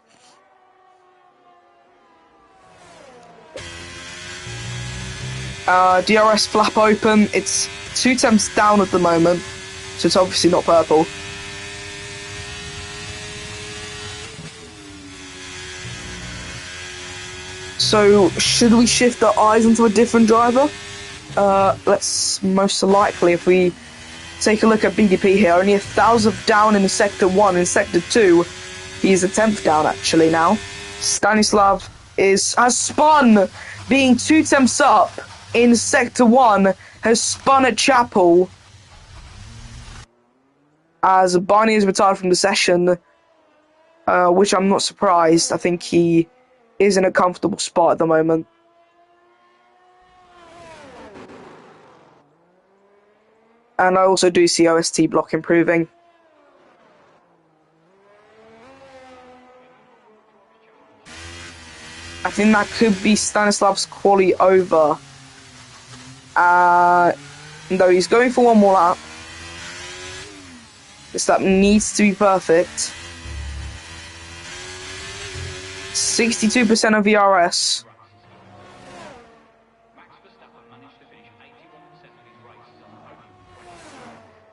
DRS flap open. It's 2 tenths down at the moment, so it's obviously not purple. So, should we shift our eyes onto a different driver? Let's most likely, if we take a look at BDP here, only 1,000th down in Sector 1. In Sector 2, he's a 10th down actually now. Stanislav has spun, being 2 tenths up in Sector 1, has spun at Chapel. As Barney is retired from the session, which I'm not surprised. I think he is in a comfortable spot at the moment. And I also do see OST block improving. I think that could be Stanislav's quali over. No, he's going for one more lap. This lap needs to be perfect. 62% of VRS.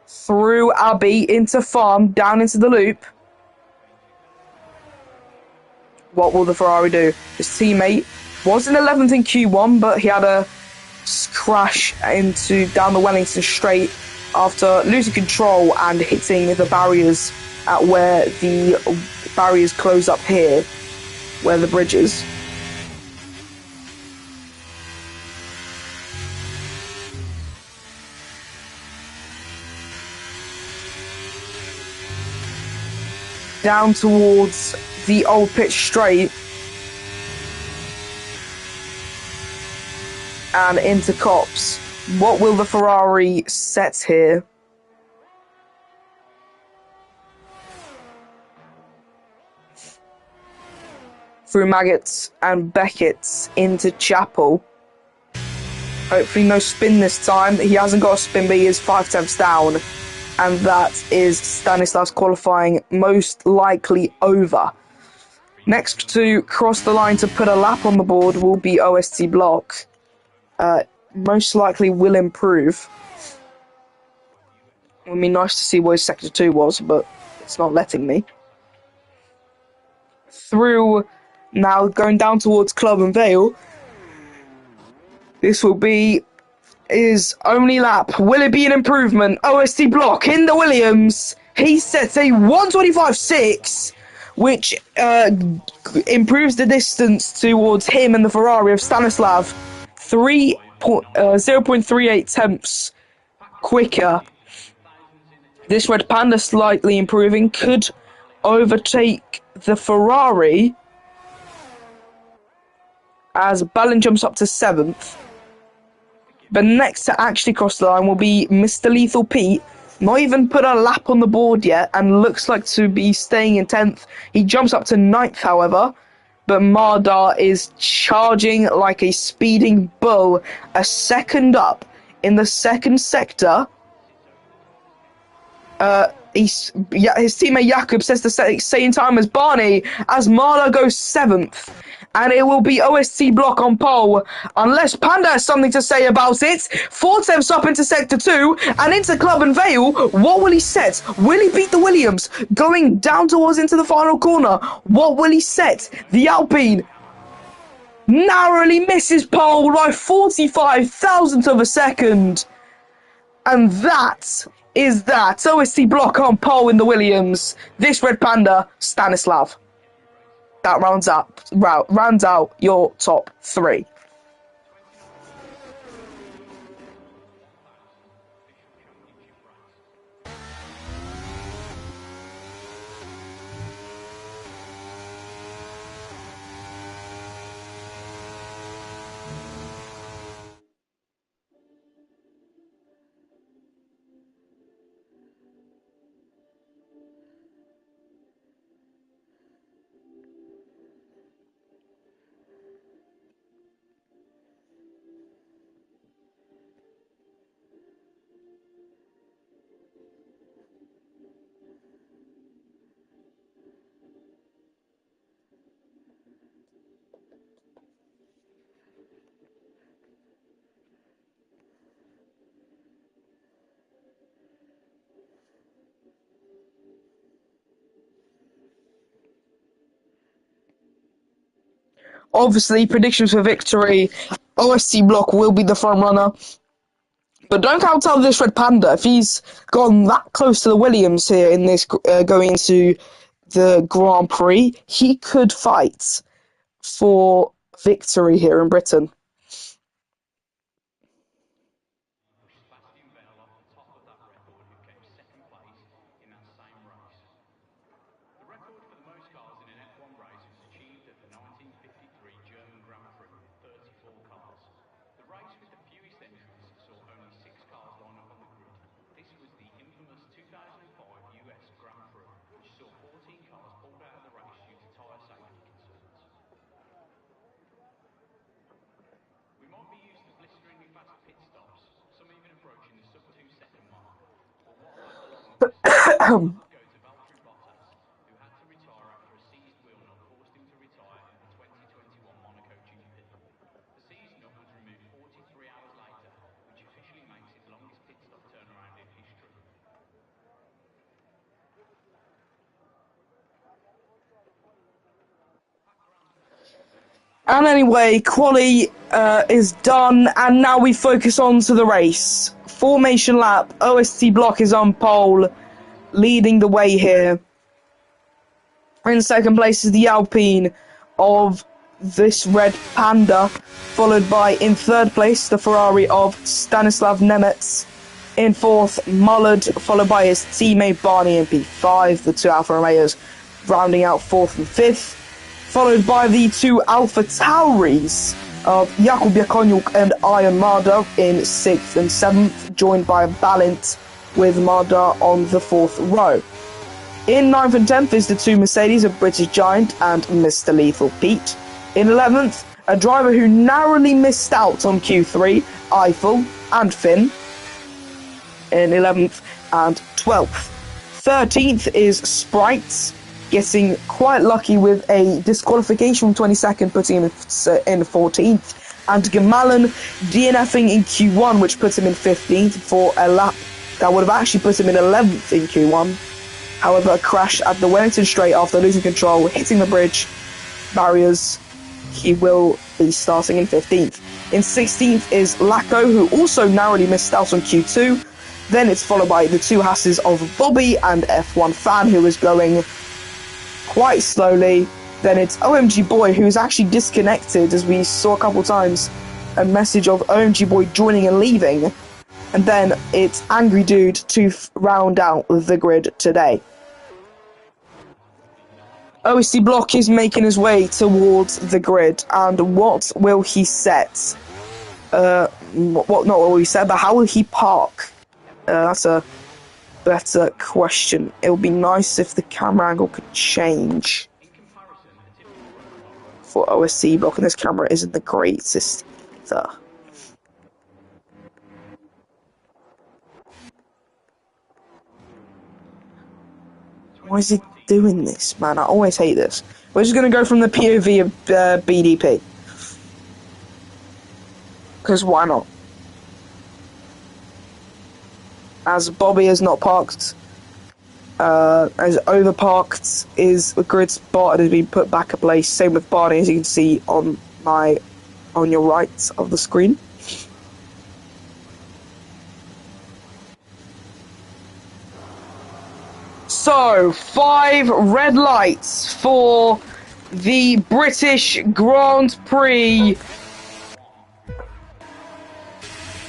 Through Abbey, into Farm, down into the loop. What will the Ferrari do? His teammate was in 11th in Q1, but he had a crash down the Wellington straight after losing control and hitting the barriers at where the barriers close up here, where the bridge is. Down towards the old pitch straight and into Cops. What will the Ferrari set here? Through Maggots and Beckett's into Chapel. Hopefully no spin this time. He hasn't got a spin, but he is 5/10 down. And that is Stanislav's qualifying most likely over. Next to cross the line to put a lap on the board will be OST Block. Most likely will improve. It would be nice to see what his Sector 2 was, but it's not letting me. Through, now going down towards Club and Vale. This will be his only lap. Will it be an improvement? OST Block in the Williams. He sets a 1:25.6, which improves the distance towards him and the Ferrari of Stanislav. 0.38 tenths quicker. This Red Panda slightly improving, could overtake the Ferrari as Ballin jumps up to 7th. But next to actually cross the line will be Mr. Lethal Pete. Not even put a lap on the board yet and looks like to be staying in 10th. He jumps up to 9th, however. But Mardar is charging like a speeding bull. A second up in the second sector. His teammate Jakub says the same time as Barney as Mardar goes 7th. And it will be OST Block on pole, unless Panda has something to say about it. 4/10 up into Sector 2, and into Club and Vale. What will he set? Will he beat the Williams? Going down towards into the final corner. What will he set? The Alpine narrowly misses pole by 45,000th of a second. And that is that. OST Block on pole in the Williams. This Red Panda, Stanislav. That rounds out your top 3. Obviously, predictions for victory. OST Block will be the front runner. But don't count out this Red Panda. If he's gone that close to the Williams here in this going into the Grand Prix, he could fight for victory here in Britain. must go to Valtteri Bottas, who had to retire after a seized wheel nut forced him to retire in the 2021 Monaco GP. The seized nut was removed 43 hours later, which officially makes it the longest pit stop turnaround in history. And anyway, quali is done, and now we focus on to the race. Formation lap, OST block is on pole, leading the way here. In second place is the Alpine of this red Panda, followed by, in third place, the Ferrari of Stanislav Nemetz. In fourth, Mullard, followed by his teammate Barney in P5, the two Alfa Romeos rounding out fourth and fifth, followed by the two Alpha Tauris of Jakub Jakoniuk and Ion Marder in sixth and seventh, joined by Balint with Marder on the fourth row. In 9th and 10th is the two Mercedes of British Giant and Mr. Lethal Pete. In 11th, a driver who narrowly missed out on Q3, Eiffel and Finn. In 11th and 12th. 13th is Sprites, getting quite lucky with a disqualification from 22nd, putting him in 14th. And Gemalen DNFing in Q1, which puts him in 15th for a lap that would have actually put him in 11th in Q1. However, a crash at the Wellington Straight after losing control, hitting the bridge barriers, he will be starting in 15th. In 16th is Lacko, who also narrowly missed out on Q2. Then it's followed by the two Hasses of Bobby and F1 Fan, who is going quite slowly. Then it's OMG Boy, who is actually disconnected, as we saw a couple times, a message of OMG Boy joining and leaving. And then it's Angry Dude to round out the grid today. OST Block is making his way towards the grid, and what will he set? Not what will he set, but how will he park? That's a better question. It would be nice if the camera angle could change for OST Block, and this camera isn't the greatest either. Why is he doing this, man? I always hate this. We're just going to go from the POV of BDP. Because why not? As Bobby is not parked, as overparked is the grid spot and has been put back in place. Same with Barney, as you can see on your right of the screen. So, 5 red lights for the British Grand Prix.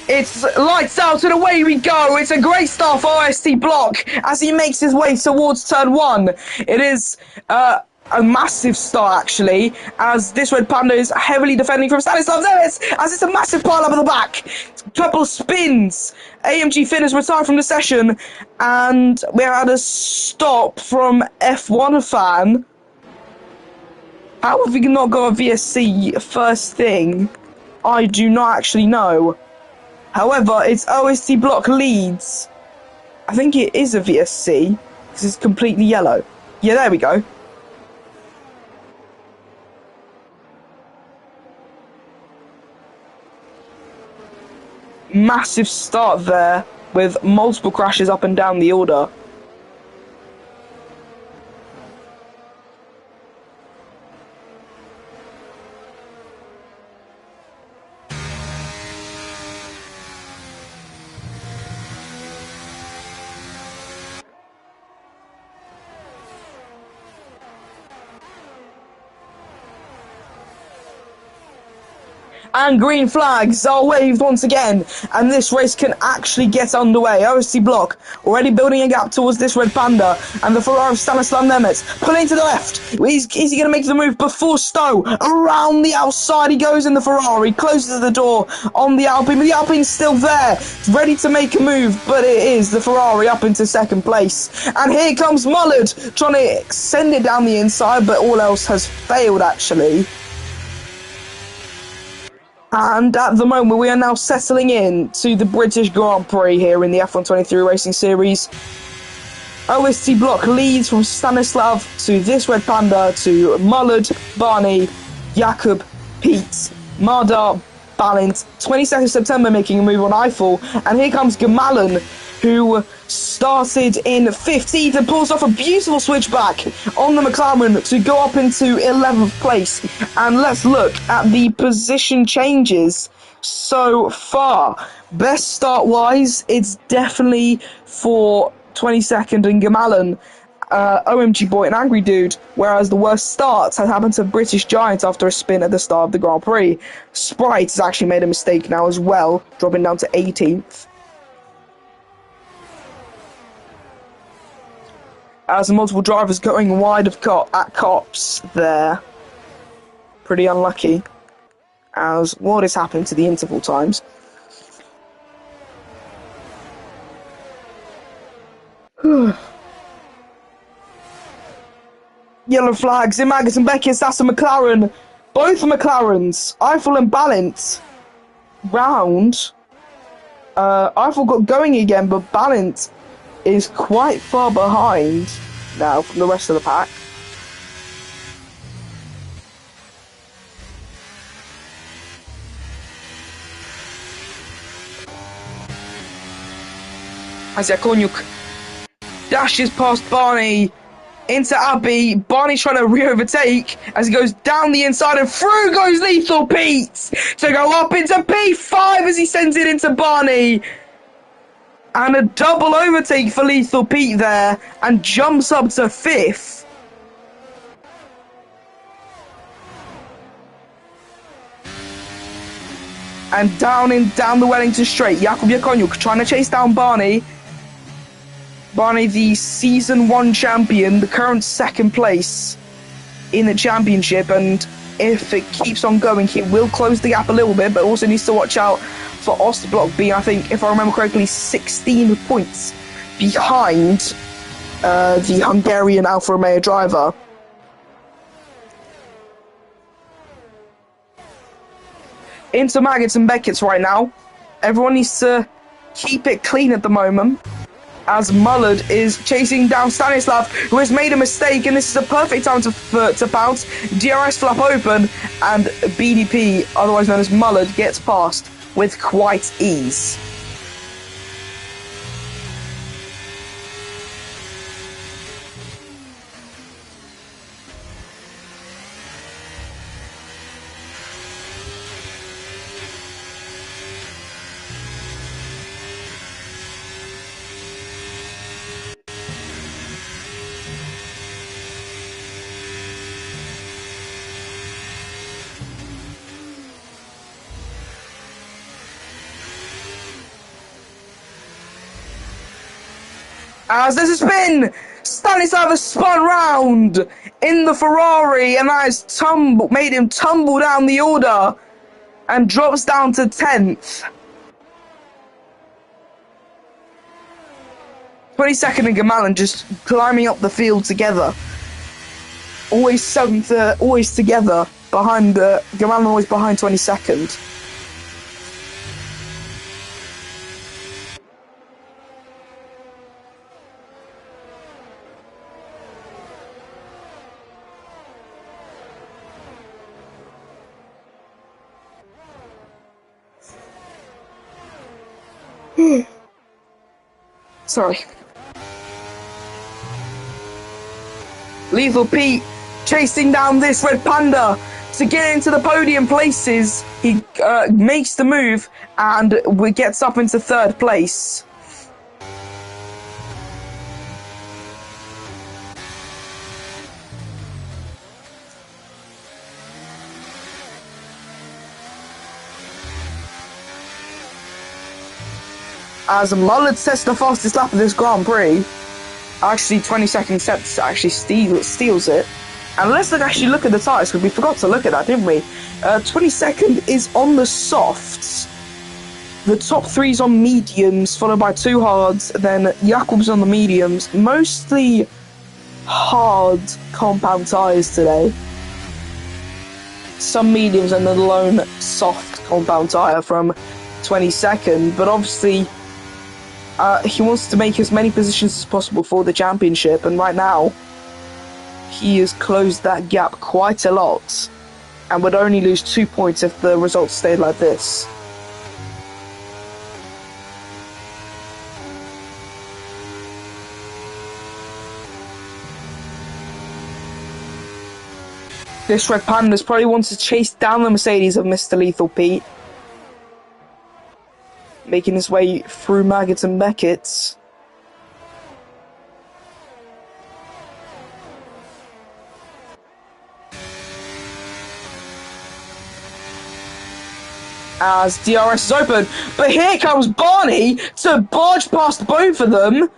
It's lights out and away we go. It's a great start for OST Block as he makes his way towards turn 1. It is a massive start, actually, as this red Panda is heavily defending from Stanislav Nemetz, as it's a massive pile up at the back. Couple of spins. AMG Finn has retired from the session, and we had a stop from F1 Fan. How have we not got a VSC first thing? I do not actually know. However, it's OST Block leads. I think it is a VSC, because it's completely yellow. Yeah, there we go. Massive start there, with multiple crashes up and down the order. And green flags are waved once again, and this race can actually get underway. OST Block already building a gap towards this red Panda, and the Ferrari of Stanislav Nemetz pulling to the left. Is he going to make the move before Stowe? Around the outside he goes in the Ferrari, closes the door on the Alpine, but the Alpine's still there, ready to make a move, but it is the Ferrari up into second place. And here comes Mullard, trying to send it down the inside, but all else has failed, actually. And at the moment, we are now settling in to the British Grand Prix here in the F123 Racing Series. OST block leads from Stanislav to this Red Panda to Mullard, Barney, Jakub, Pete, Mardar, Balint. 22nd September making a move on Eiffel. And here comes Gemalan, who started in 15th and pulls off a beautiful switchback on the McLaren to go up into 11th place. And let's look at the position changes so far. Best start-wise, it's definitely for 22nd and Gemalan, OMG Boy and Angry Dude, whereas the worst starts has happened to British Giant after a spin at the start of the Grand Prix. Sprite has actually made a mistake now as well, dropping down to 18th. As multiple drivers going wide of at cops there. Pretty unlucky, as what is happening to the interval times. Yellow flags in Maggott and Beckett, that's a McLaren. Both McLarens, Eiffel and Balint, round. Eiffel got going again, but Balint is quite far behind now from the rest of the pack. As Jakoniuk dashes past Barney into Abbey. Barney's trying to re-overtake as he goes down the inside and through goes Lethal Pete to go up into P5 as he sends it into Barney. And a double overtake for Lethal Pete there and jumps up to 5th. And down the Wellington straight, Jakub Jakoniuk trying to chase down Barney. Barney, the Season 1 champion, the current 2nd place in the championship, and if it keeps on going, he will close the gap a little bit, but also needs to watch out for Osterblock being, I think, if I remember correctly, 16 points behind the Hungarian Alfa Romeo driver. Into Maggott and Beckett's right now. Everyone needs to keep it clean at the moment, as Mullard is chasing down Stanislav, who has made a mistake, and this is a perfect time to bounce. DRS flap open, and BDP, otherwise known as Mullard, gets past with quite ease. As there's a spin, Stanislav has spun round in the Ferrari, and that has made him tumble down the order and drops down to 10th. 22nd and Gemalan just climbing up the field together. Always 7th, always together, behind Gemalan always behind 22nd. Sorry. Lethal Pete chasing down this Red Panda to get into the podium places. He makes the move and gets up into 3rd place. As Mullard sets the fastest lap of this Grand Prix, actually 22nd sets actually steals it. And let's actually look at the tyres, because we forgot to look at that, didn't we? 22nd is on the softs. The top 3's on mediums, followed by 2 hards, then Jakob's on the mediums. Mostly hard compound tyres today. Some mediums and the lone soft compound tyre from 22nd, but obviously he wants to make as many positions as possible for the championship, and right now he has closed that gap quite a lot and would only lose 2 points if the results stayed like this. This Red Pandas probably wants to chase down the Mercedes of Mr. Lethal Pete, making his way through Maggots and Beckett's. As DRS is open, but here comes Barney to barge past both of them.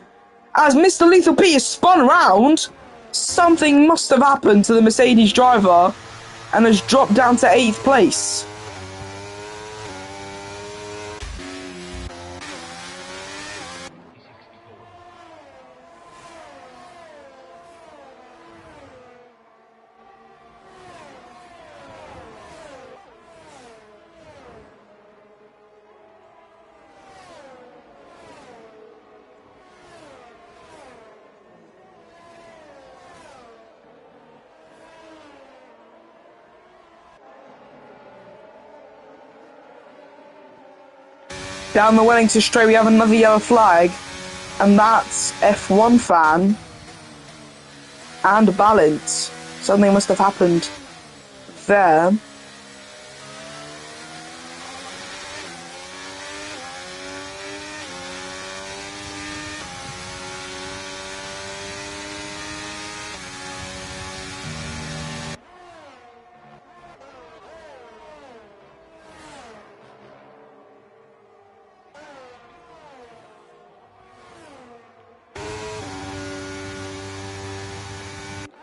As Mr. Lethal Pete is spun around, something must have happened to the Mercedes driver and has dropped down to 8th place. Down the Wellington straight, we have another yellow flag, and that's F1 fan and balance. Something must have happened there.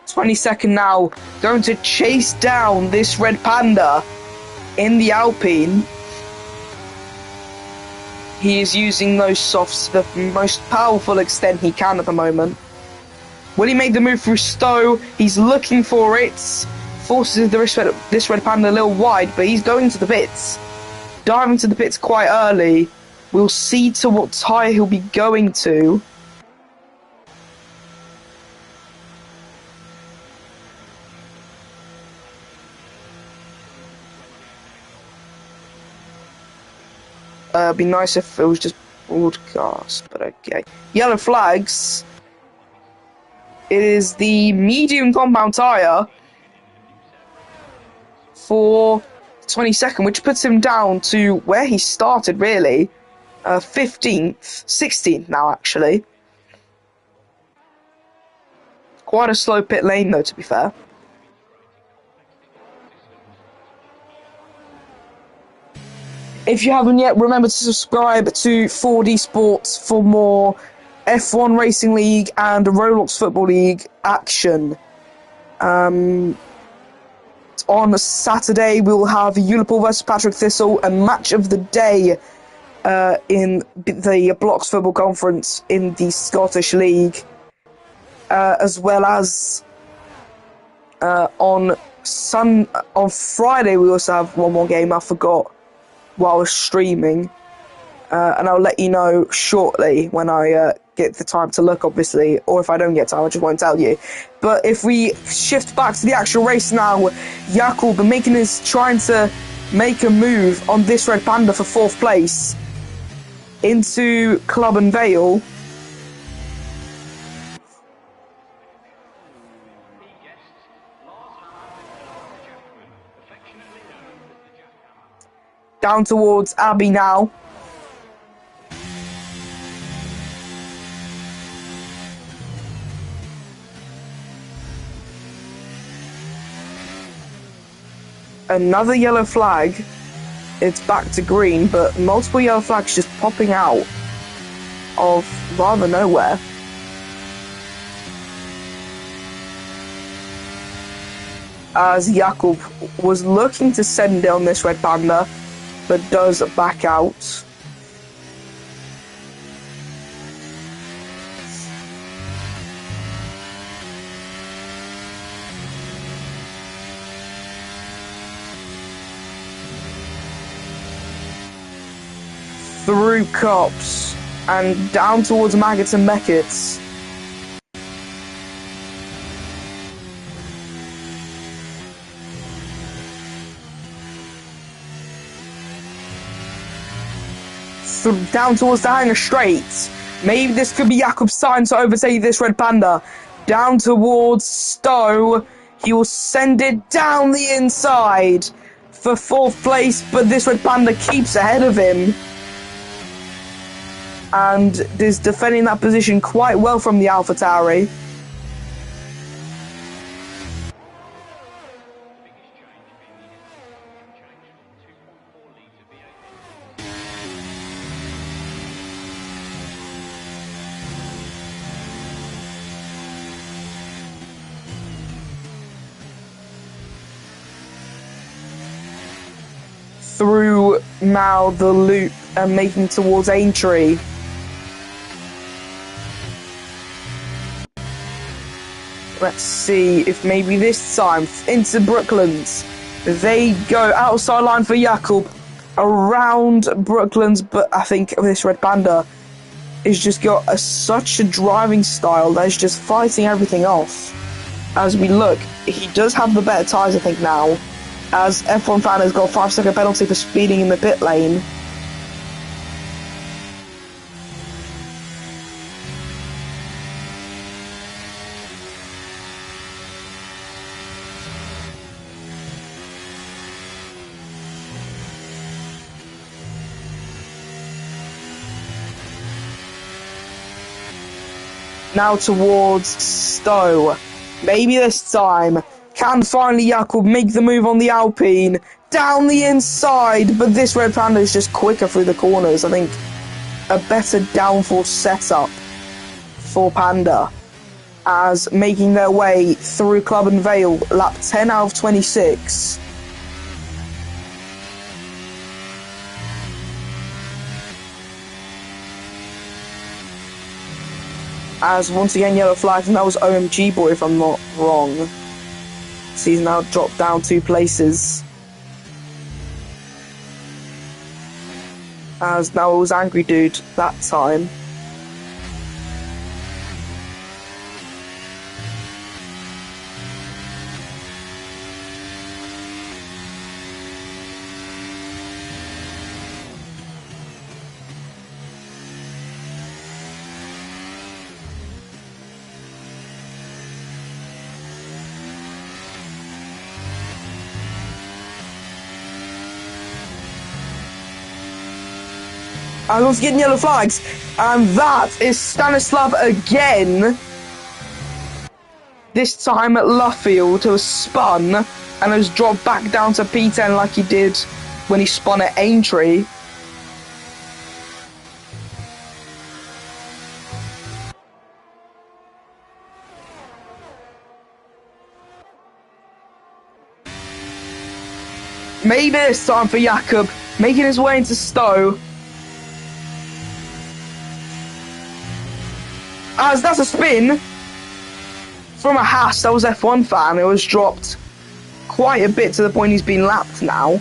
.22 now, going to chase down this Red Panda in the Alpine. He is using those softs to the most powerful extent he can at the moment. Will he make the move through Stowe? He's looking for it. Forces this Red Panda a little wide, but he's going to the pits. Diving to the pits quite early. We'll see to what tyre he'll be going to. It'd be nice if it was just broadcast, but okay. Yellow flags. It is the medium compound tyre for 22nd, which puts him down to where he started, really. 15th, 16th now, actually. Quite a slow pit lane, though, to be fair. If you haven't yet, remember to subscribe to 4D Sports for more F1 Racing League and Roblox Football League action. On Saturday, we'll have Ulipool versus Patrick Thistle, a match of the day in the Blocks Football Conference in the Scottish League. As well as on Friday, we also have one more game I forgot while I was streaming, and I'll let you know shortly when I get the time to look, obviously, or if I don't get time, I just won't tell you. But if we shift back to the actual race now, Jakub trying to make a move on this Red Panda for 4th place into Club and Vale. Down towards Abbey now. Another yellow flag. It's back to green, but multiple yellow flags just popping out of rather nowhere. As Jakub was looking to send down this Red Panda, but does back out. Through Cops and down towards Maggots and Beckett's. Down towards the Hangar Straight. Maybe this could be Jakob's time to overtake this Red Panda. Down towards Stowe. He will send it down the inside for 4th place, but this Red Panda keeps ahead of him. And is defending that position quite well from the AlphaTauri. Through now the loop and making towards Aintree. Let's see if maybe this time into Brooklands. They go outside line for Jakob around Brooklands, but I think this Red Panda has just got such a driving style that is just fighting everything off. As we look, he does have the better tyres, I think, now, as F1 fan has got a 5-second penalty for speeding in the pit lane. Now towards Stowe. Maybe this time can finally Jakob make the move on the Alpine down the inside, but this Red Panda is just quicker through the corners. I think a better downforce setup for Panda, as making their way through Club and Vale, lap 10 out of 26. As once again yellow flags, and that was OMG Boy if I'm not wrong. So he's now dropped down 2 places. As now it was Angry Dude that time. I was getting yellow flags, and that is Stanislav again. This time at Luffield, who was spun and has dropped back down to P10 like he did when he spun at Aintree. Maybe this time for Jakob, making his way into Stowe. As that's a spin from a Haas. That was F1 fan. It was dropped quite a bit to the point he's been lapped now.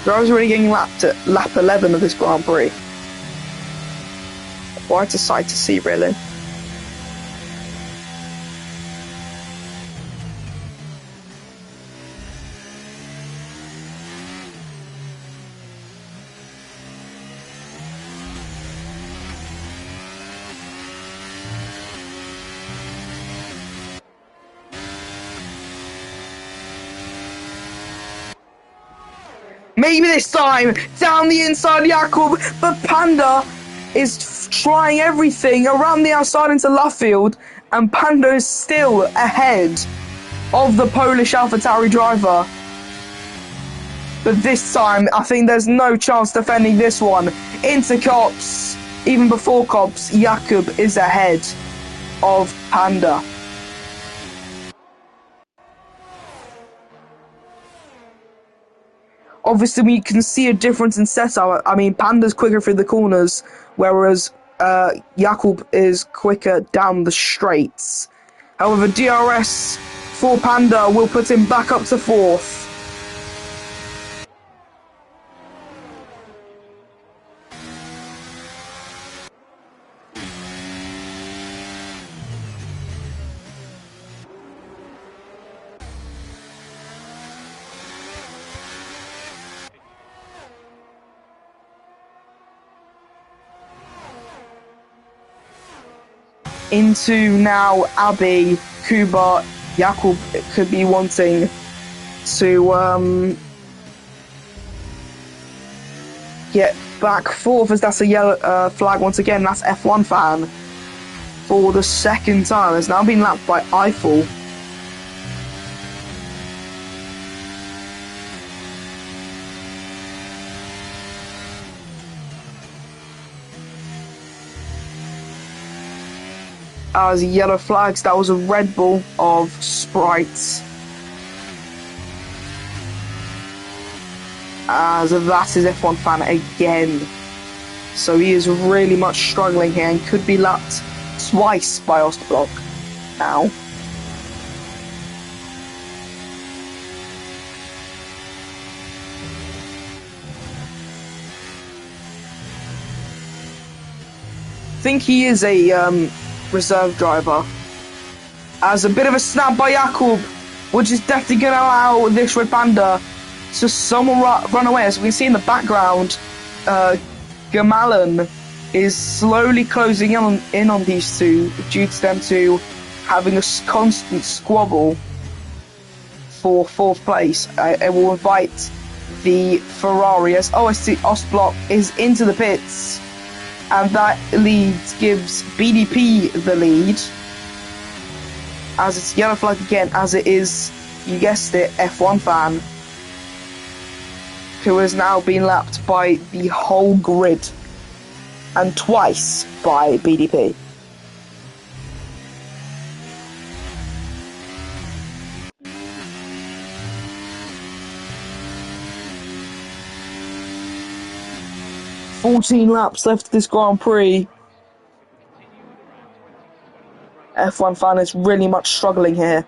Drivers already getting lapped at lap 11 of this Grand Prix. Quite a sight to see, really. Maybe this time, down the inside, Jakob, but Panda is trying everything around the outside into Luffield, and Panda is still ahead of the Polish AlphaTauri driver. But this time, I think there's no chance defending this one. Into Copse, even before Copse, Jakob is ahead of Panda. Obviously, we can see a difference in setup. I mean, Panda's quicker through the corners, whereas Jakob is quicker down the straights. However, DRS for Panda will put him back up to 4th. into now Abbey, Kuba, Jakub could be wanting to get back fourth, as that's a yellow flag once again. That's F1 fan for the second time. Has now been lapped by Eiffel. As yellow flags, that was a Red Bull of Sprites. As that is F1 fan again. So he is really much struggling here and could be lapped twice by Ostblock now. I think he is a reserve driver. As a bit of a snap by Jakub, which is definitely going to allow this Red Panda to somewhat run away. As we can see in the background, Gamalin is slowly closing in on these two due to them two having a constant squabble for fourth place. I will invite the Ferrari as Ostblock is into the pits, and that lead gives BDP the lead, as it's yellow flag again, as it is, you guessed it, F1 fan, who has now been lapped by the whole grid, and twice by BDP. "14 laps left of this Grand Prix." F1 fan is really much struggling here.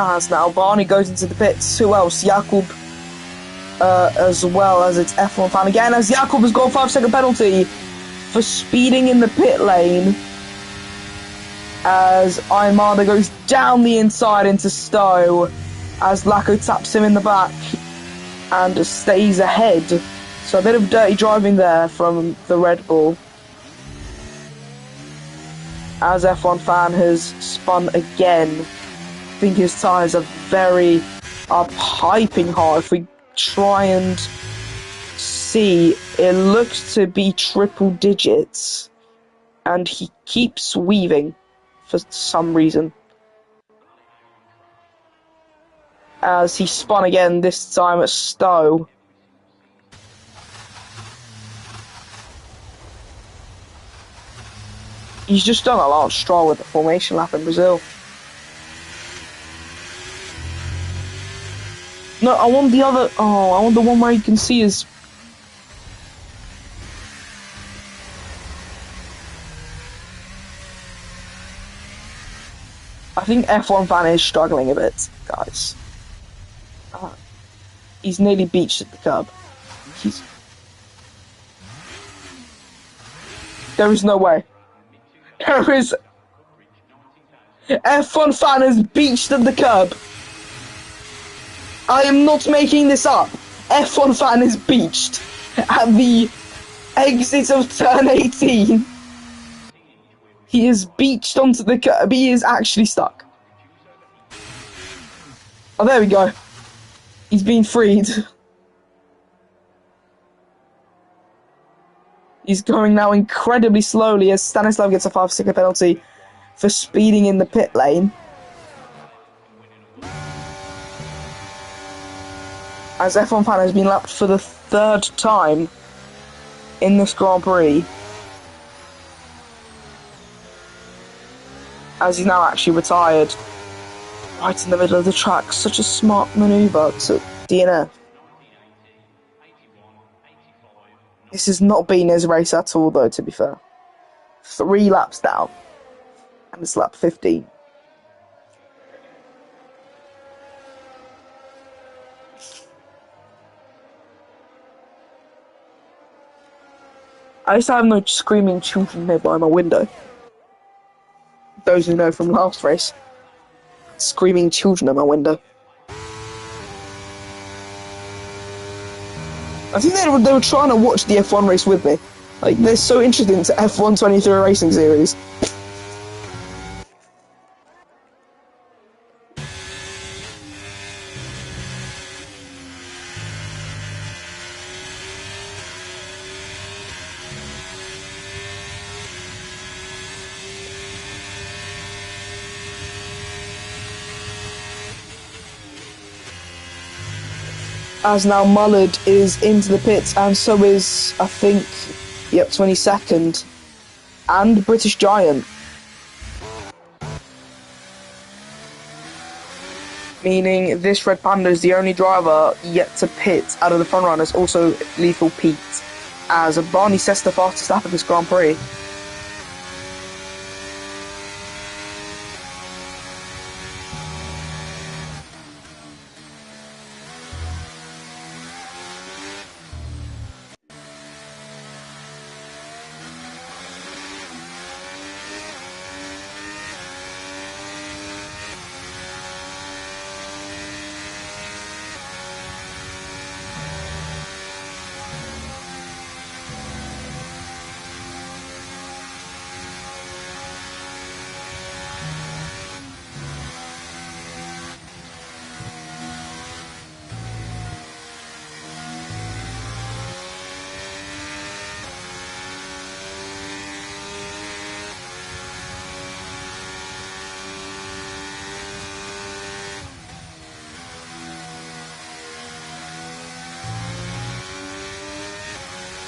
As now Barney goes into the pits. Who else? Jakub, as well, as it's F1 fan again, as Jakub has got a 5-second penalty for speeding in the pit lane, as Aymada goes down the inside into Stowe, as Lacko taps him in the back and stays ahead. So a bit of dirty driving there from the Red Bull, as F1 fan has spun again. I think his tyres are piping hot. If we try and see, it looks to be triple digits, and he keeps weaving for some reason. As he spun again, this time at Stowe. He's just done a Lance Stroll with the formation lap in Brazil. No, I want the other. Oh, I want the one where you can see his. I think F1 fan is struggling a bit, guys. He's nearly beached at the curb. There is no way. There is. F1 fan is beached at the curb. I am not making this up. F1 fan is beached at the exit of turn 18. He is beached onto the curb. He is actually stuck. Oh, there we go. He's been freed. He's going now incredibly slowly as Stanislav gets a 5-second penalty for speeding in the pit lane. As F1 fan has been lapped for the third time in this Grand Prix. as he's now actually retired. Right in the middle of the track, such a smart manoeuvre to DNF. This has not been his race at all, though, to be fair. 3 laps down, and it's lap 15. I used to have no screaming children nearby my window. Those who know from last race, screaming children at my window. I think they were trying to watch the F1 race with me. Like, they're so interested into F123 racing series. As now Mullard is into the pits, and so is, I think, 22nd, and British Giant. Meaning this Red Panda is the only driver yet to pit out of the front runners, also Lethal Pete, as Barney sets the fastest lap of this Grand Prix.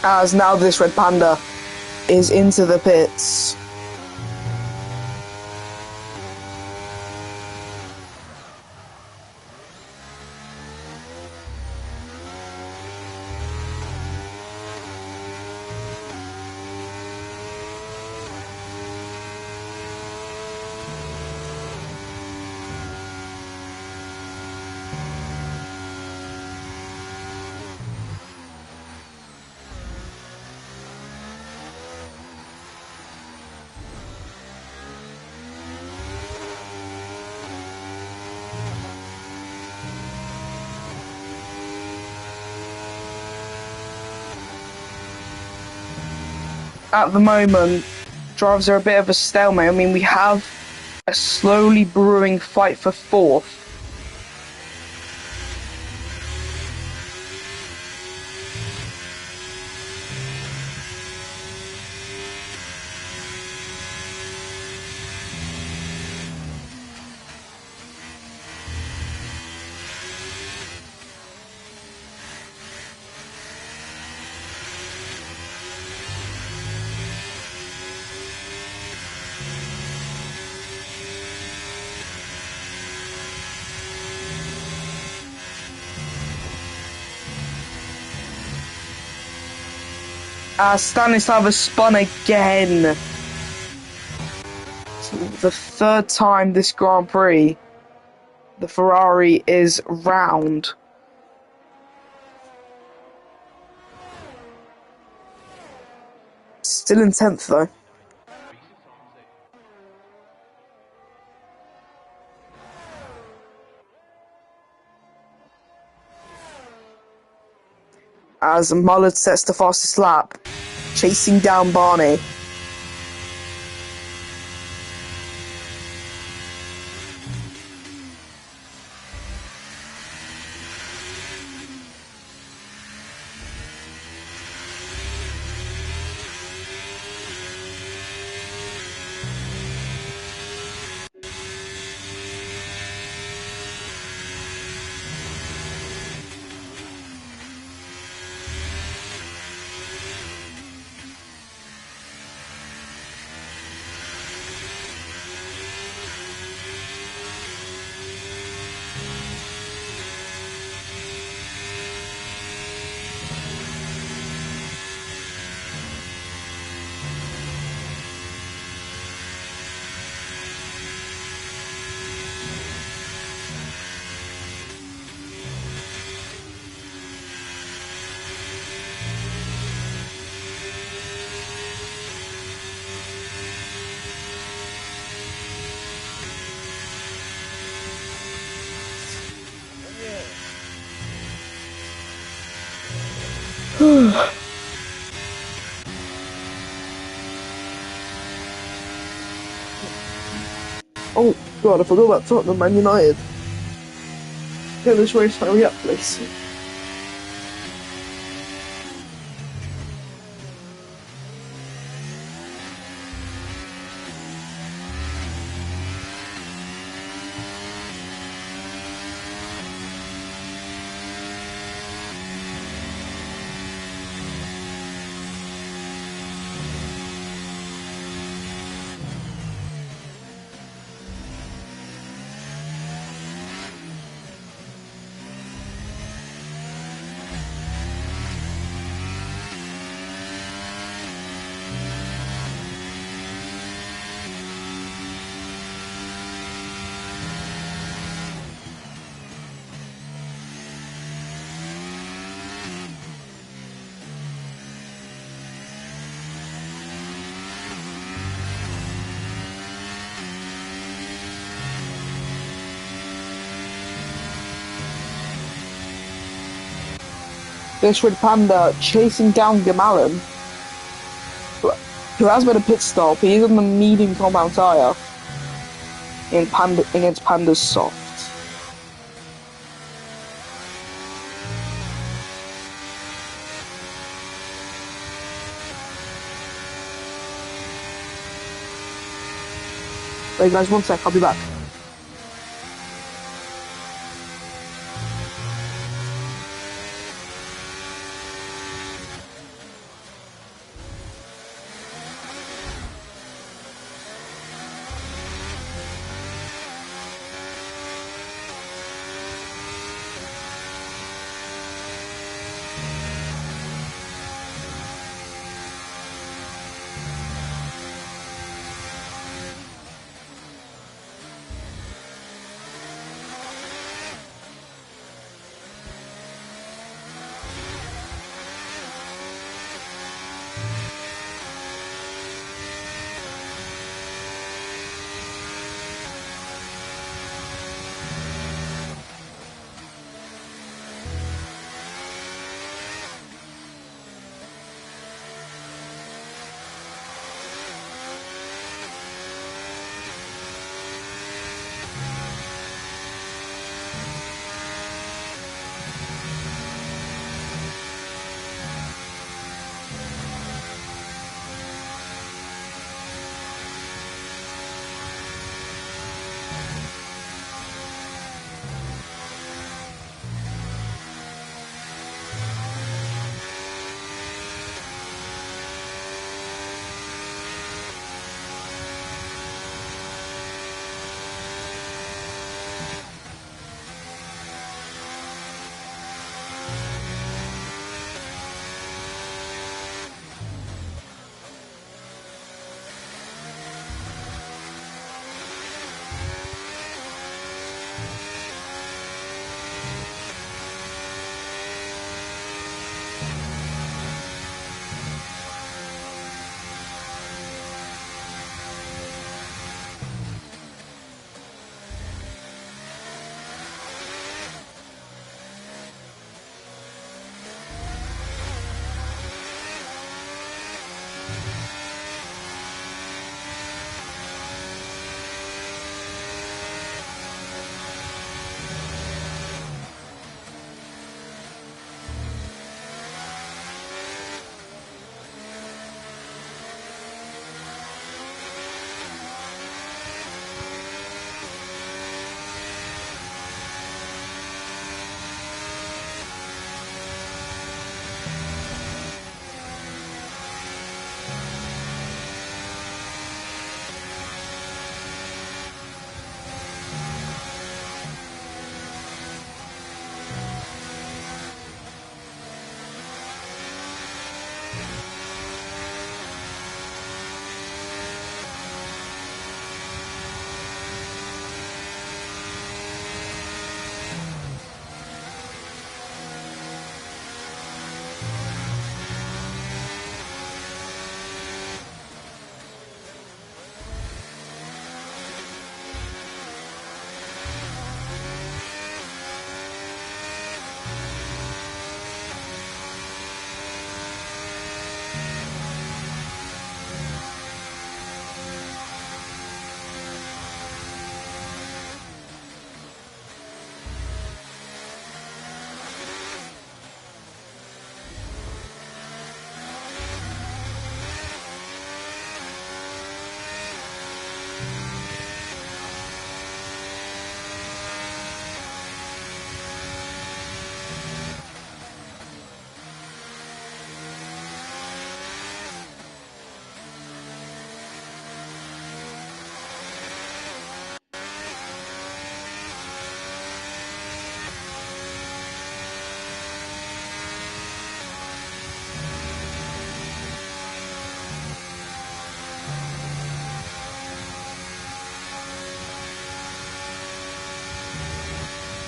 As now this Red Panda is into the pits. At the moment, drivers are a bit of a stalemate. I mean, we have a slowly brewing fight for 4th. Stanislav has spun again. So the 3rd time this Grand Prix, the Ferrari is round. Still in 10th though. As Mullard sets the fastest lap, chasing down Barney. Oh god, I forgot about Tottenham Man United. Get this race hurry up, please. This Red Panda chasing down Gamalin, who has made a pit stop. He's on the medium compound tyre against Panda's soft. Wait guys, one sec, I'll be back.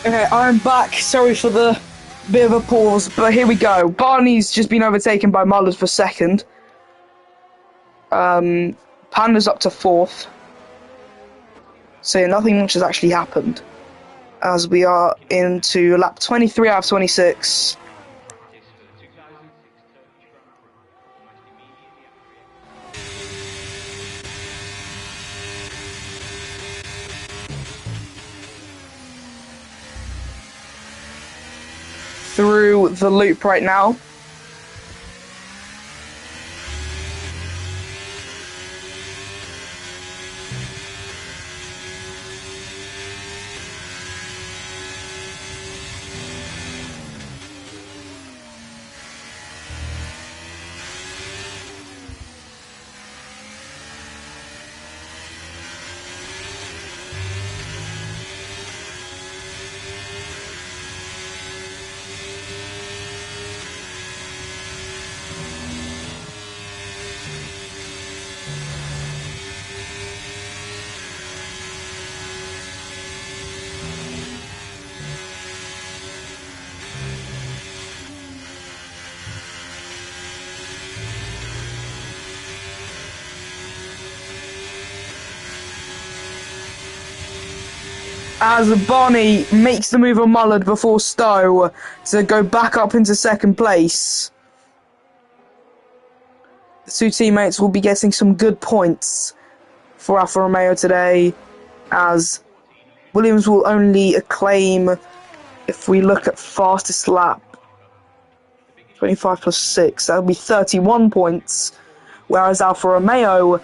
Okay, I'm back. Sorry for the bit of a pause, but here we go. Barney's just been overtaken by Mullard for second. Panda's up to fourth. So yeah, nothing much has actually happened. As we are into lap 23 out of 26. Practice for the 2006 Turkish Grand Prix, almost immediately after Through the loop right now. As Barney makes the move on Mullard before Stowe to go back up into second place. The two teammates will be getting some good points for Alfa Romeo today, as Williams will only acclaim, if we look at fastest lap, 25 plus 6, that would be 31 points, whereas Alfa Romeo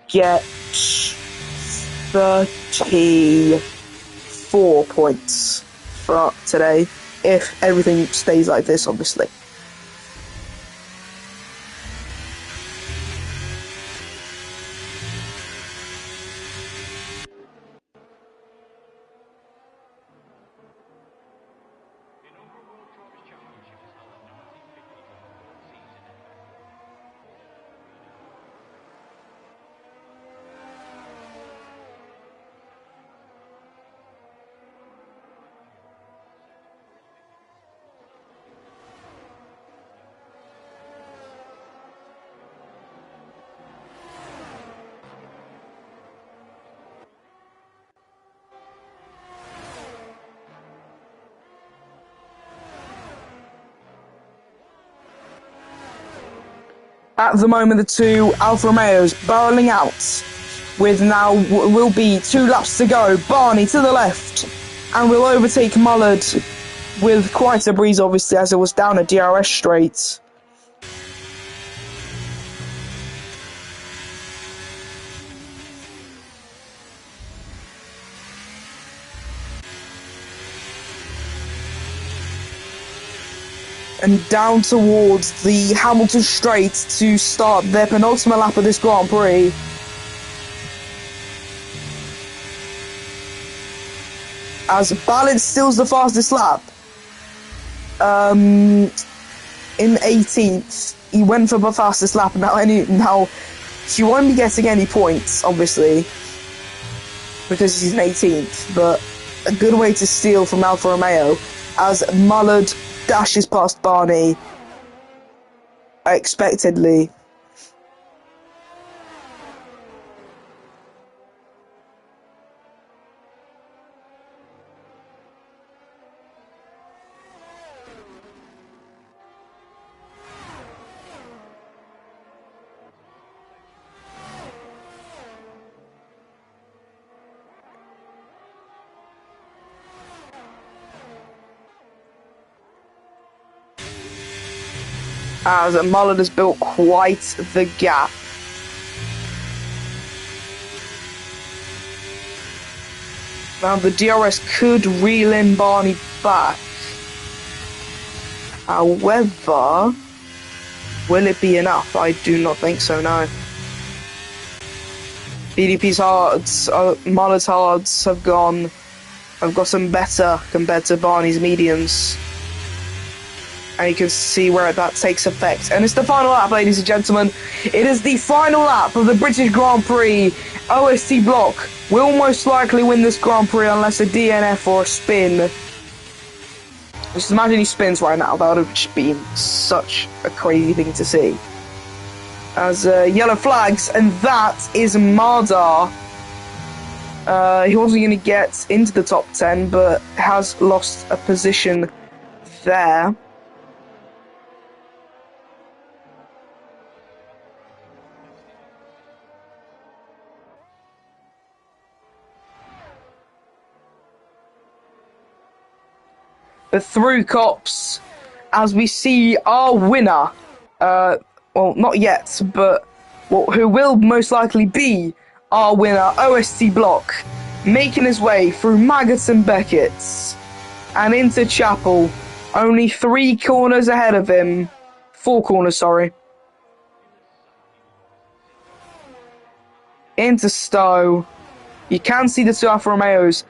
get 34 points for today, if everything stays like this, obviously. At the moment, the two Alfa Romeos barreling out, with now will be 2 laps to go. Barney to the left, and will overtake Mullard with quite a breeze, obviously, as it was down a DRS straight. And down towards the Hamilton Straight to start their penultimate lap of this Grand Prix. As Ballard steals the fastest lap. In 18th, he went for the fastest lap. Now he won't be getting any points, obviously, because he's in 18th. But a good way to steal from Alfa Romeo, as Mullard dashes past Barney expectedly. As Mullard has built quite the gap. Now the DRS could reel in Barney back. However, will it be enough? I do not think so, no. BDP's hards, Mullard's hards have gotten better compared to Barney's mediums. And you can see where that takes effect. And it's the final lap, ladies and gentlemen. It is the final lap of the British Grand Prix. OST Block will most likely win this Grand Prix unless a DNF or a spin. Just imagine he spins right now. That would have just been such a crazy thing to see. As yellow flags, and that is Mardar. He wasn't going to get into the top 10, but has lost a position there. The through cops, as we see our winner, well, not yet, but who will most likely be our winner, OST Block, making his way through Maggots and Beckett's and into Chapel, only 3 corners ahead of him. 4 corners, sorry. Into Stowe. You can see the 2 Alfa Romeos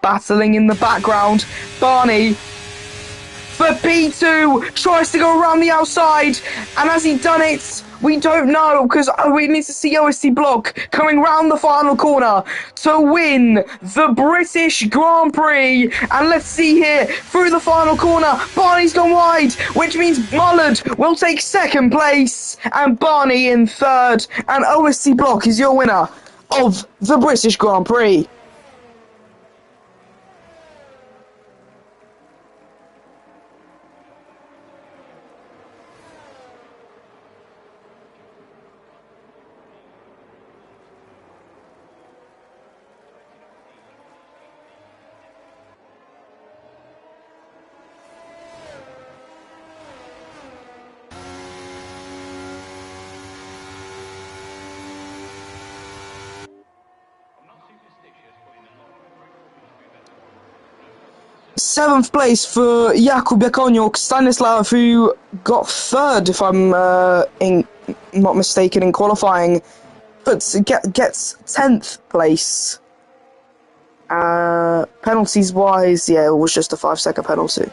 battling in the background. Barney for P2 tries to go around the outside, and has he done it? We don't know, because we need to see OST Block coming round the final corner to win the British Grand Prix. And let's see here, through the final corner, Barney's gone wide, which means Mullard will take 2nd place and Barney in 3rd. And OST Block is your winner of the British Grand Prix. Seventh place for Jakub Jakoniuk. Stanislav, who got 3rd, if I'm not mistaken, in qualifying, but gets 10th place. Penalties wise, yeah, it was just a 5-second penalty.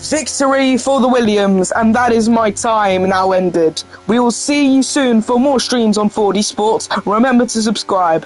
Victory for the Williams, and that is my time now ended. We will see you soon for more streams on 4D Sports. Remember to subscribe.